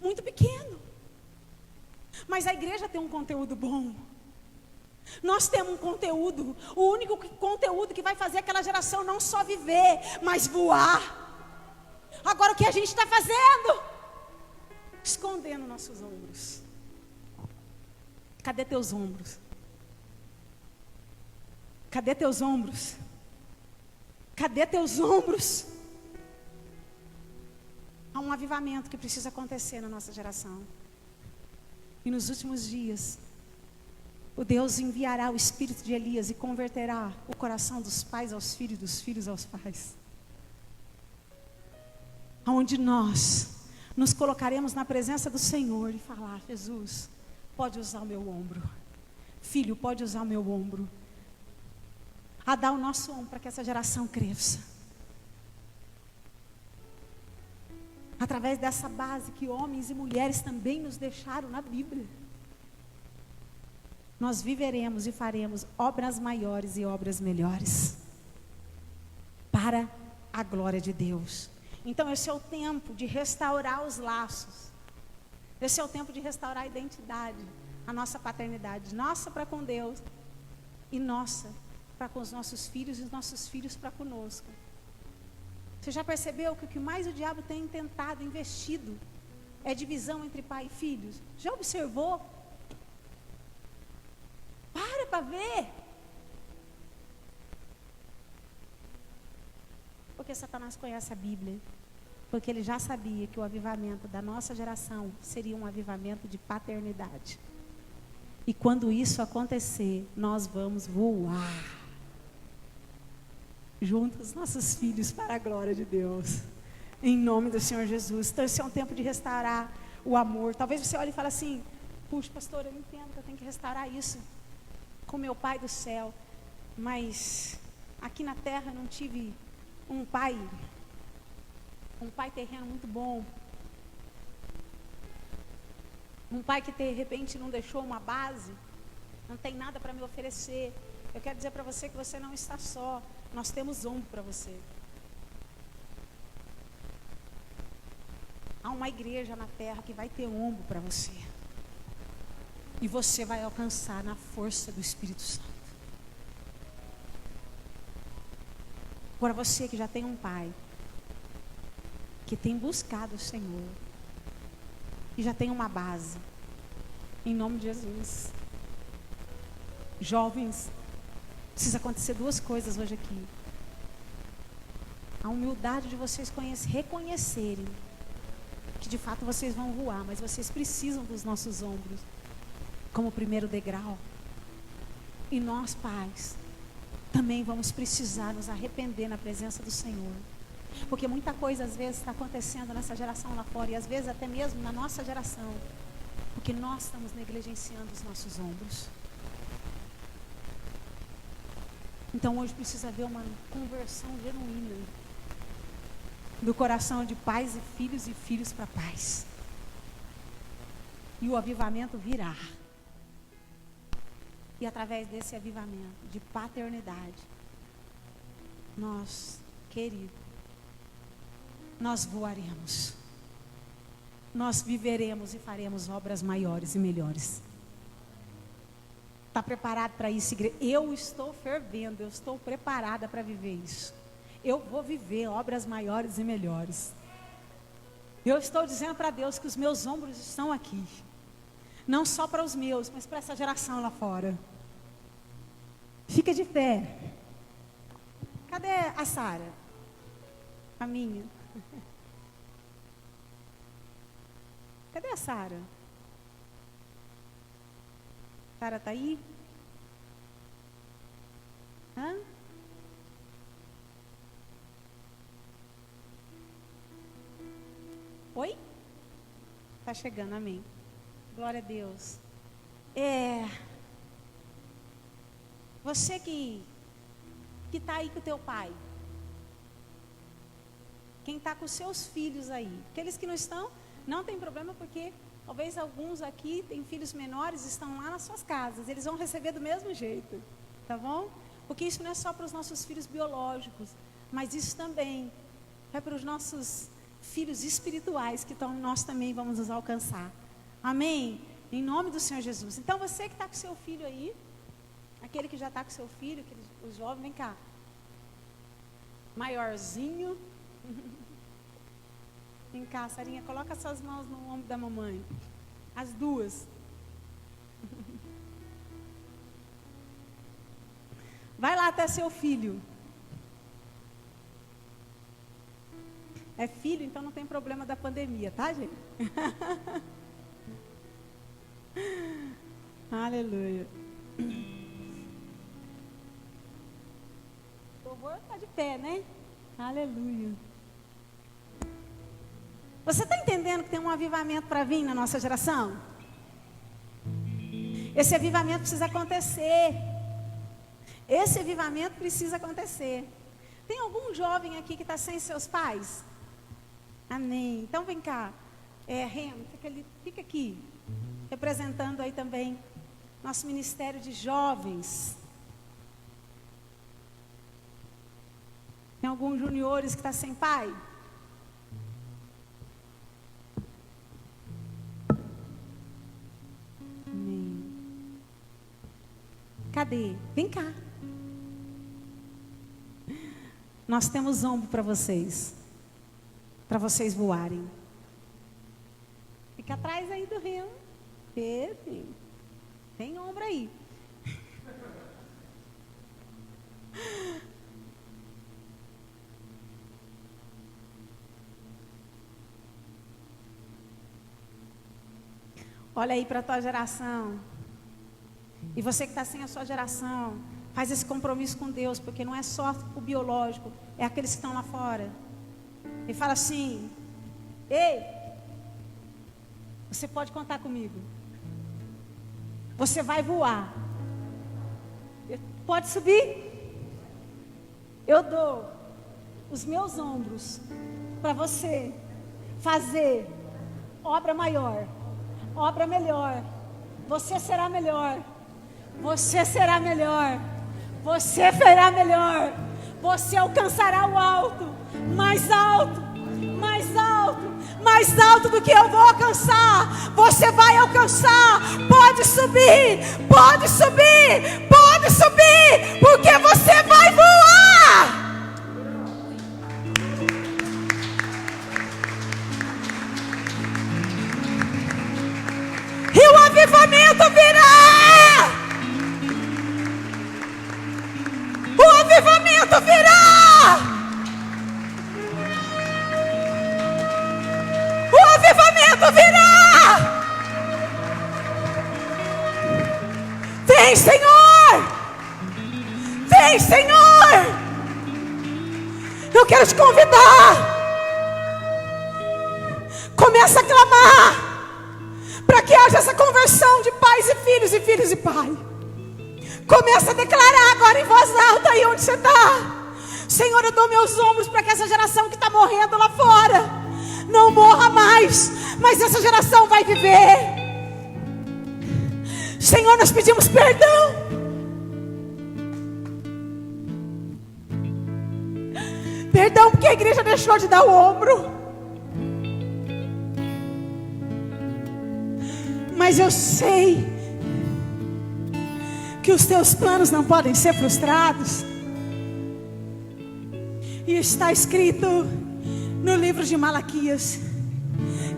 muito pequeno. Mas a igreja tem um conteúdo bom. Nós temos um conteúdo, o único conteúdo que vai fazer aquela geração não só viver, mas voar. Agora o que a gente está fazendo? Escondendo nossos ombros. Cadê teus ombros? Cadê teus ombros? Cadê teus ombros? Há um avivamento que precisa acontecer na nossa geração. E nos últimos dias, o Deus enviará o espírito de Elias e converterá o coração dos pais aos filhos, dos filhos aos pais. Onde nós nos colocaremos na presença do Senhor e falar, Jesus, pode usar o meu ombro. Filho, pode usar o meu ombro. A dar o nosso ombro para que essa geração cresça. Através dessa base que homens e mulheres também nos deixaram na Bíblia. Nós viveremos e faremos obras maiores e obras melhores. Para a glória de Deus. Então esse é o tempo de restaurar os laços. Esse é o tempo de restaurar a identidade. A nossa paternidade. Nossa para com Deus. E nossa para com os nossos filhos e os nossos filhos para conosco. Você já percebeu que o que mais o diabo tem tentado, investido, é divisão entre pai e filhos? Já observou? Para ver. Porque Satanás conhece a Bíblia. Porque ele já sabia que o avivamento da nossa geração seria um avivamento de paternidade. E quando isso acontecer, nós vamos voar. Junto os nossos filhos para a glória de Deus. Em nome do Senhor Jesus. Então esse é um tempo de restaurar o amor. Talvez você olhe e fale assim, puxa pastor, eu entendo que eu tenho que restaurar isso com meu pai do céu. Mas aqui na terra eu não tive um pai terreno muito bom. Um pai que de repente não deixou uma base. Não tem nada para me oferecer. Eu quero dizer para você que você não está só. Nós temos ombro para você. Há uma igreja na terra que vai ter ombro para você. E você vai alcançar na força do Espírito Santo. Agora você que já tem um pai, que tem buscado o Senhor, e já tem uma base, em nome de Jesus. Jovens, precisa acontecer duas coisas hoje aqui. A humildade de vocês reconhecerem que de fato vocês vão voar, mas vocês precisam dos nossos ombros como primeiro degrau. E nós, pais, também vamos precisar nos arrepender na presença do Senhor. Porque muita coisa às vezes está acontecendo nessa geração lá fora, e às vezes até mesmo na nossa geração, porque nós estamos negligenciando os nossos ombros. Então hoje precisa haver uma conversão genuína. do coração de pais e filhos para pais. E o avivamento virá. E através desse avivamento de paternidade, nós, querido, nós voaremos. Nós viveremos e faremos obras maiores e melhores. Está preparado para isso, igreja? Eu estou fervendo, eu estou preparada para viver isso. Eu vou viver obras maiores e melhores. Eu estou dizendo para Deus que os meus ombros estão aqui. Não só para os meus, mas para essa geração lá fora. Fica de pé. Cadê a Sara? A minha. Cadê a Sara? Sara está aí? Hã? Oi? Está chegando, amém. Glória a Deus. Você que está aí com o teu pai. Quem está com os seus filhos aí. Aqueles que não estão, não tem problema, porque talvez alguns aqui têm filhos menores, estão lá nas suas casas. Eles vão receber do mesmo jeito. Tá bom? Porque isso não é só para os nossos filhos biológicos, mas isso também é para os nossos filhos espirituais, que nós também vamos nos alcançar. Amém? Em nome do Senhor Jesus. Então você que está com seu filho aí, aquele que já está com seu filho, o jovem, vem cá. Maiorzinho. Vem cá, Sarinha, coloca suas mãos no ombro da mamãe. As duas. Vai lá até seu filho. É filho, então não tem problema da pandemia, tá, gente? Aleluia. O louvor está de pé, né? Aleluia. Você está entendendo que tem um avivamento para vir na nossa geração? Esse avivamento precisa acontecer. Esse avivamento precisa acontecer. Tem algum jovem aqui que está sem seus pais? Amém. Então vem cá. Remo, fica aqui. Representando aí também nosso ministério de jovens. Tem alguns juniores que está sem pai? Amém. Cadê? Vem cá. Nós temos ombro para vocês voarem. Fica atrás aí do Remo. Tem ombro aí. Olha aí para a tua geração. E você que está sem a sua geração, faz esse compromisso com Deus, porque não é só o biológico, é aqueles que estão lá fora. E fala assim: ei, você pode contar comigo. Você vai voar. Pode subir. Eu dou os meus ombros para você fazer obra maior, obra melhor. Você será melhor. Você será melhor. Você fará melhor. Você alcançará o alto, mais alto, mais alto, mais alto do que eu vou alcançar. Você vai alcançar. Pode subir, pode subir, pode subir, porque você vai voar. E o avivamento virá. O avivamento virá. O avivamento virá. Vem, Senhor. Vem, Senhor. Eu quero te convidar. Começa a clamar para que haja essa conversão de pais e filhos e pai. Começa a declarar agora em voz alta aí onde você está. Senhor, eu dou meus ombros para que essa geração que está morrendo lá fora não morra mais, mas essa geração vai viver. Senhor, nós pedimos perdão. Perdão porque a igreja deixou de dar o ombro. Mas eu sei que os teus planos não podem ser frustrados. E está escrito no livro de Malaquias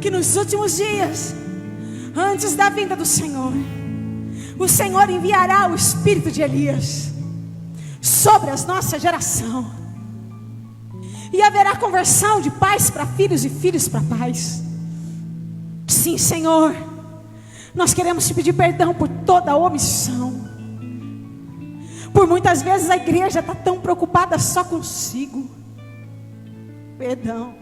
que nos últimos dias, antes da vinda do Senhor, o Senhor enviará o espírito de Elias sobre a nossa geração. E haverá conversão de pais para filhos e filhos para pais. Sim, Senhor, nós queremos te pedir perdão por toda a omissão. Por muitas vezes a igreja está tão preocupada só consigo. Perdão.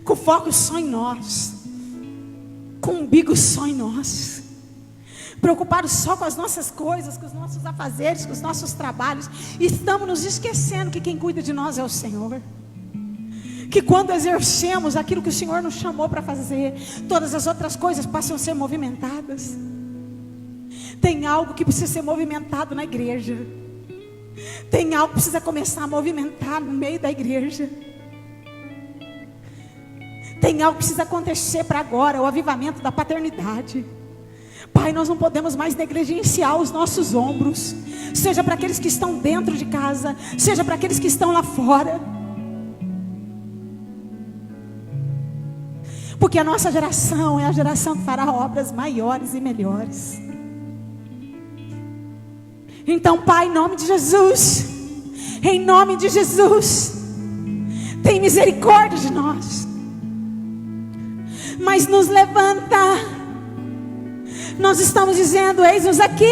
Com foco só em nós. Com o umbigo só em nós. Preocupados só com as nossas coisas, com os nossos afazeres, com os nossos trabalhos. E estamos nos esquecendo que quem cuida de nós é o Senhor. Que quando exercemos aquilo que o Senhor nos chamou para fazer, todas as outras coisas passam a ser movimentadas. Tem algo que precisa ser movimentado na igreja. Tem algo que precisa começar a movimentar no meio da igreja. Tem algo que precisa acontecer para agora, o avivamento da paternidade. Pai, nós não podemos mais negligenciar os nossos ombros, seja para aqueles que estão dentro de casa, seja para aqueles que estão lá fora. Porque a nossa geração é a geração que fará obras maiores e melhores. Então, Pai, em nome de Jesus, em nome de Jesus, tem misericórdia de nós. Mas nos levanta. Nós estamos dizendo: eis-nos aqui.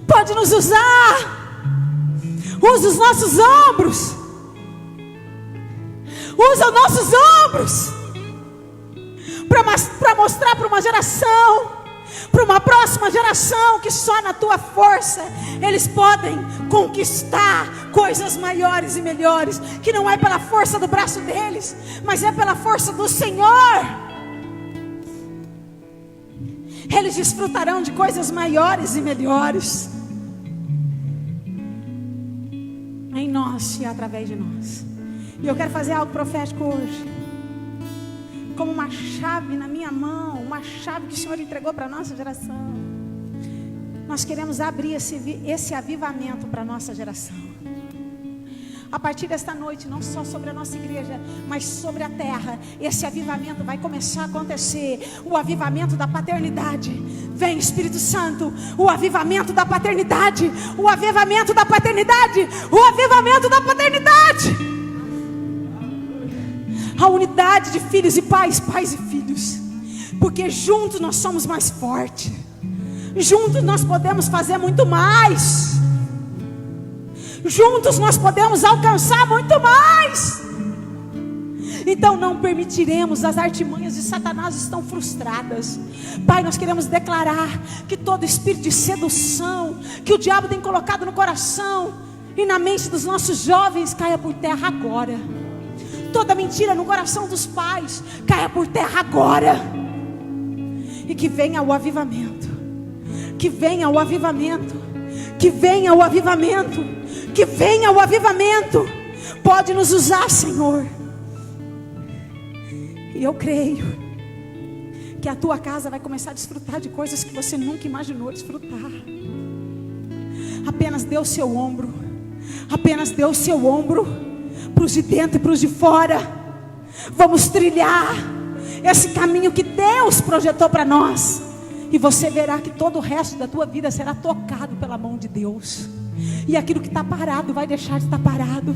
Pode nos usar. Usa os nossos ombros. Usa os nossos ombros para mostrar para uma geração, para uma próxima geração, que só na tua força eles podem conquistar coisas maiores e melhores. Que não é pela força do braço deles, mas é pela força do Senhor. Eles desfrutarão de coisas maiores e melhores em nós e através de nós. E eu quero fazer algo profético hoje, como uma chave na minha mão, uma chave que o Senhor entregou para a nossa geração. Nós queremos abrir esse avivamento para a nossa geração. A partir desta noite, não só sobre a nossa igreja, mas sobre a terra, esse avivamento vai começar a acontecer. O avivamento da paternidade. Vem, Espírito Santo, o avivamento da paternidade. O avivamento da paternidade. O avivamento da paternidade. A unidade de filhos e pais, pais e filhos. Porque juntos nós somos mais fortes. Juntos nós podemos fazer muito mais. Juntos nós podemos alcançar muito mais. Então não permitiremos, as artimanhas de Satanás estão frustradas. Pai, nós queremos declarar que todo espírito de sedução que o diabo tem colocado no coração e na mente dos nossos jovens caia por terra agora. Toda mentira no coração dos pais caia por terra agora. E que venha o avivamento. Que venha o avivamento. Que venha o avivamento. Que venha o avivamento. Pode nos usar, Senhor. E eu creio que a tua casa vai começar a desfrutar de coisas que você nunca imaginou desfrutar. Apenas dê o seu ombro. Apenas dê o seu ombro para os de dentro e para os de fora. Vamos trilhar esse caminho que Deus projetou para nós. E você verá que todo o resto da tua vida será tocado pela mão de Deus. E aquilo que está parado vai deixar de estar parado.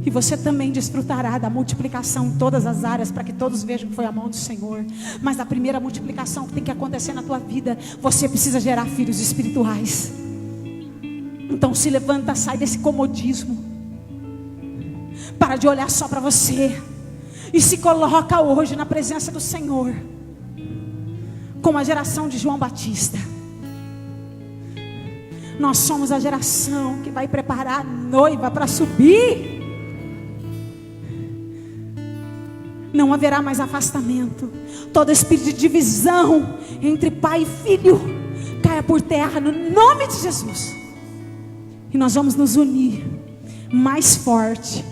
E você também desfrutará da multiplicação em todas as áreas, para que todos vejam que foi a mão do Senhor. Mas a primeira multiplicação que tem que acontecer na tua vida, você precisa gerar filhos espirituais. Então se levanta, sai desse comodismo. Para de olhar só para você. E se coloca hoje na presença do Senhor, como a geração de João Batista. Nós somos a geração que vai preparar a noiva para subir. Não haverá mais afastamento. Todo espírito de divisão entre pai e filho caia por terra no nome de Jesus. E nós vamos nos unir mais forte,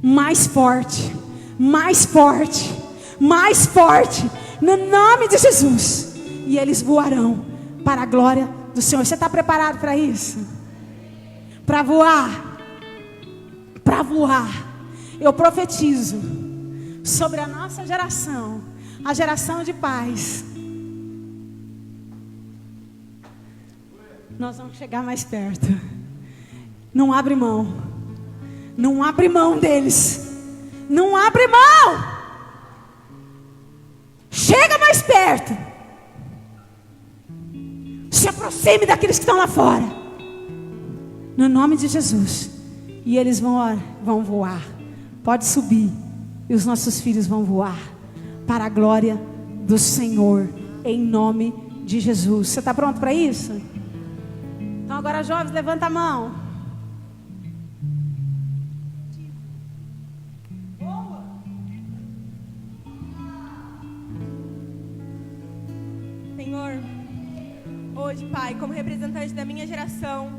mais forte, mais forte, mais forte, no nome de Jesus. E eles voarão para a glória do Senhor. Você está preparado para isso? Para voar? Para voar. Eu profetizo sobre a nossa geração, a geração de pais. Nós vamos chegar mais perto. Não abre mão. Não abre mão deles. Não abre mão. Chega mais perto. Se aproxime daqueles que estão lá fora. No nome de Jesus. E eles vão voar. Pode subir. E os nossos filhos vão voar para a glória do Senhor. Em nome de Jesus. Você está pronto para isso? Então agora, jovens, levanta a mão. Senhor, hoje, Pai, como representante da minha geração,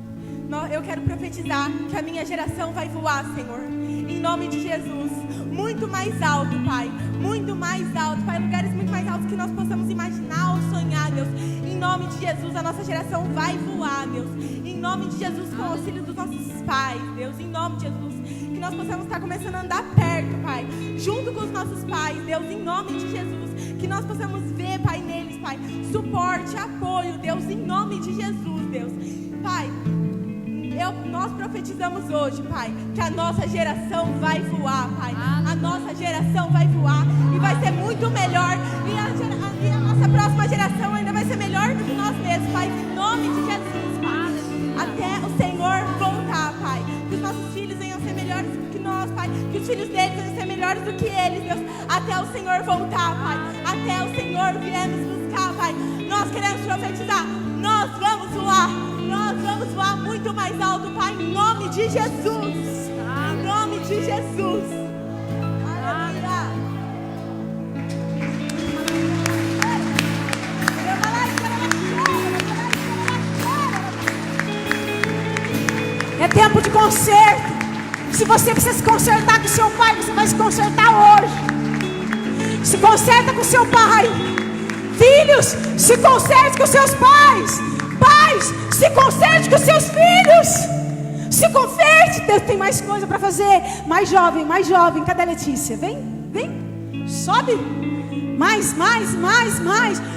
eu quero profetizar que a minha geração vai voar, Senhor, em nome de Jesus, muito mais alto, Pai, muito mais alto, Pai, lugares muito mais altos que nós possamos imaginar ou sonhar, Deus. Em nome de Jesus, a nossa geração vai voar, Deus. Em nome de Jesus, com o auxílio dos nossos pais, Deus. Em nome de Jesus, que nós possamos estar começando a andar perto, Pai, junto com os nossos pais, Deus. Em nome de Jesus, que nós possamos ver, Pai, neles, Pai, suporte, apoio, Deus. Em nome de Jesus, Deus. Pai, nós profetizamos hoje, Pai, que a nossa geração vai voar, Pai. A nossa geração vai voar e vai ser muito melhor. E a nossa próxima geração ainda vai ser melhor do que nós mesmos, Pai. Em nome de Jesus, Pai. Até o Senhor voltar, Pai. Que os nossos filhos venham ser melhores do que nós, Pai. Que os filhos deles venham ser melhores do que eles, Deus. Até o Senhor voltar, Pai. Até o Senhor vier nos buscar, Pai. Nós queremos profetizar. Nós vamos voar. Nós vamos voar muito mais alto, Pai, em nome de Jesus. Em nome de Jesus. Aleluia. É tempo de conserto. Se você precisa se consertar com seu pai, você vai se consertar hoje. Se conserta com seu pai. Filhos, se conserte com seus pais. Pais, se conserte com seus filhos. Se converte. Deus tem mais coisa para fazer. Mais jovem, mais jovem. Cadê a Letícia? Vem, vem. Sobe. Mais.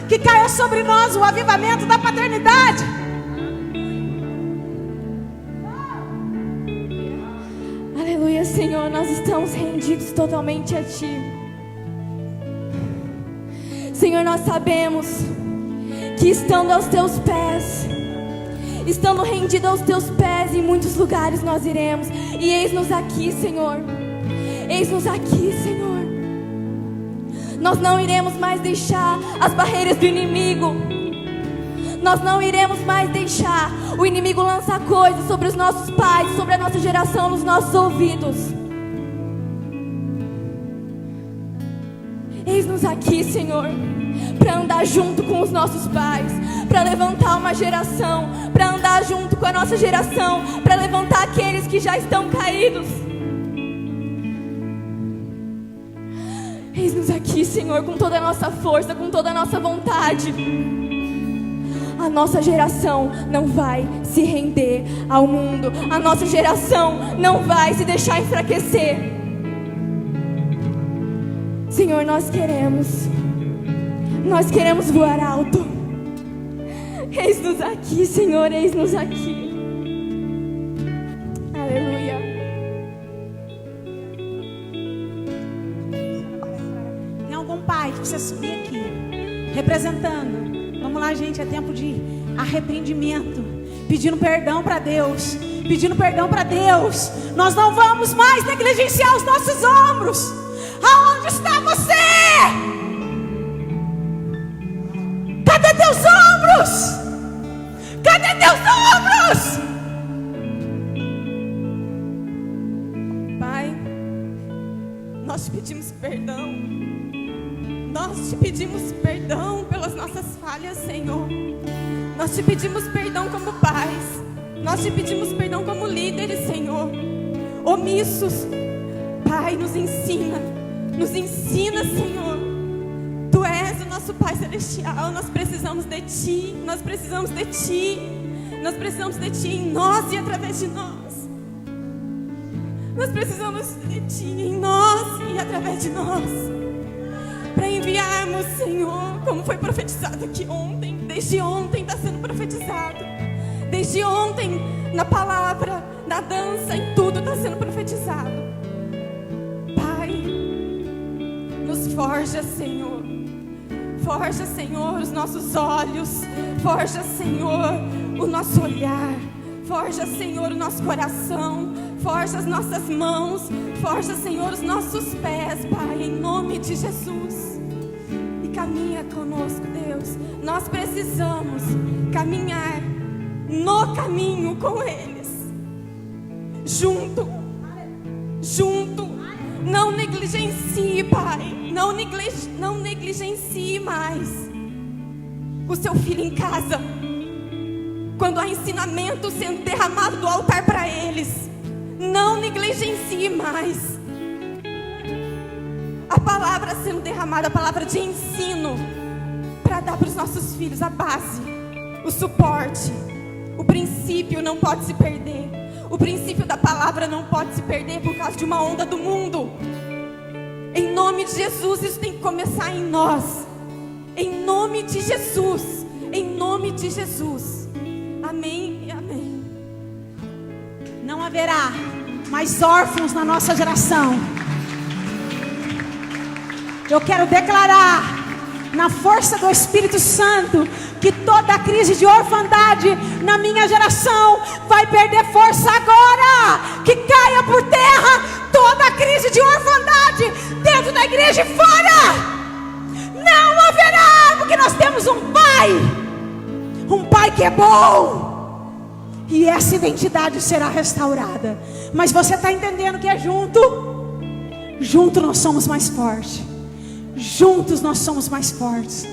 Que caia sobre nós o avivamento da paternidade. Aleluia, Senhor. Nós estamos rendidos totalmente a Ti. Senhor, nós sabemos que estando aos Teus pés, estando rendido aos Teus pés, em muitos lugares nós iremos. E eis-nos aqui, Senhor. Eis-nos aqui, Senhor. Nós não iremos mais deixar as barreiras do inimigo. Nós não iremos mais deixar o inimigo lançar coisas sobre os nossos pais, sobre a nossa geração, nos nossos ouvidos. Eis-nos aqui, Senhor, para andar junto com os nossos pais, para levantar uma geração, para andar junto com a nossa geração, para levantar aqueles que já estão caídos. Eis-nos aqui, Senhor, com toda a nossa força, com toda a nossa vontade. A nossa geração não vai se render ao mundo. A nossa geração não vai se deixar enfraquecer. Senhor, nós queremos voar alto. Eis-nos aqui, Senhor, eis-nos aqui. Aleluia. Tem algum pai que precisa subir aqui, representando? Vamos lá, gente, é tempo de arrependimento, pedindo perdão para Deus, pedindo perdão para Deus. Nós não vamos mais negligenciar os nossos ombros. Aonde está você? Cadê teus ombros? Cadê teus ombros? Nós te pedimos perdão pelas nossas falhas, Senhor. Nós te pedimos perdão como pais. Nós te pedimos perdão como líderes, Senhor. Omissos. Pai, nos ensina, Senhor. Tu és o nosso Pai Celestial. Nós precisamos de Ti. Nós precisamos de Ti. Nós precisamos de Ti em nós e através de nós. Nós precisamos de Ti em nós e através de nós. Para enviarmos, Senhor, como foi profetizado aqui ontem. Desde ontem está sendo profetizado. Desde ontem, na palavra, na dança, em tudo está sendo profetizado. Pai, nos forja, Senhor. Forja, Senhor, os nossos olhos. Forja, Senhor, o nosso olhar. Forja, Senhor, o nosso coração. Forja as nossas mãos. Forja, Senhor, os nossos pés, Pai, em nome de Jesus. E caminha conosco, Deus. Nós precisamos caminhar no caminho com eles. Junto. Não negligencie, Pai. Não negligencie mais o seu filho em casa. Quando há ensinamento sendo derramado do altar para eles, não negligencie mais a palavra sendo derramada, a palavra de ensino, para dar para os nossos filhos a base, o suporte. O princípio não pode se perder. O princípio da palavra não pode se perder por causa de uma onda do mundo. Em nome de Jesus, isso tem que começar em nós. Em nome de Jesus. Em nome de Jesus. Amém e amém. Não haverá mais órfãos na nossa geração. Eu quero declarar, na força do Espírito Santo, que toda a crise de orfandade na minha geração vai perder força agora. Que caia por terra toda a crise de orfandade dentro da igreja e fora. Não haverá, porque nós temos um Pai que é bom, e essa identidade será restaurada. Mas você está entendendo que é junto? Junto nós somos mais fortes. Juntos nós somos mais fortes.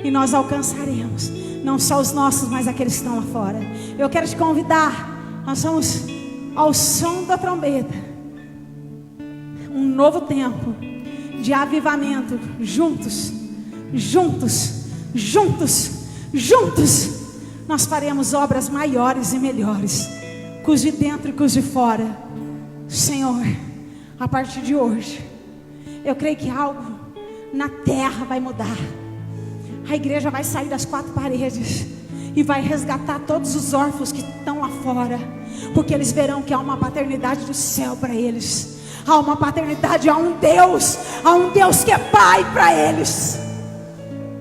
E nós alcançaremos, não só os nossos, mas aqueles que estão lá fora. Eu quero te convidar. Nós vamos ao som da trombeta. Um novo tempo de avivamento. Juntos, nós faremos obras maiores e melhores, com os de dentro e com os de fora. Senhor, a partir de hoje, eu creio que algo na terra vai mudar. A igreja vai sair das quatro paredes e vai resgatar todos os órfãos que estão lá fora, porque eles verão que há uma paternidade do céu para eles. Há uma paternidade, há um Deus que é Pai para eles.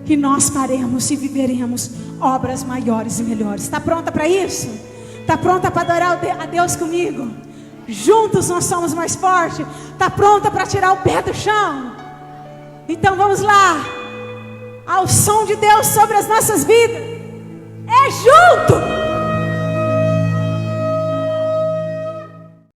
E nós faremos e viveremos obras maiores e melhores. Está pronta para isso? Está pronta para adorar a Deus comigo? Juntos nós somos mais fortes. Está pronta para tirar o pé do chão? Então vamos lá, ao som de Deus sobre as nossas vidas. É junto.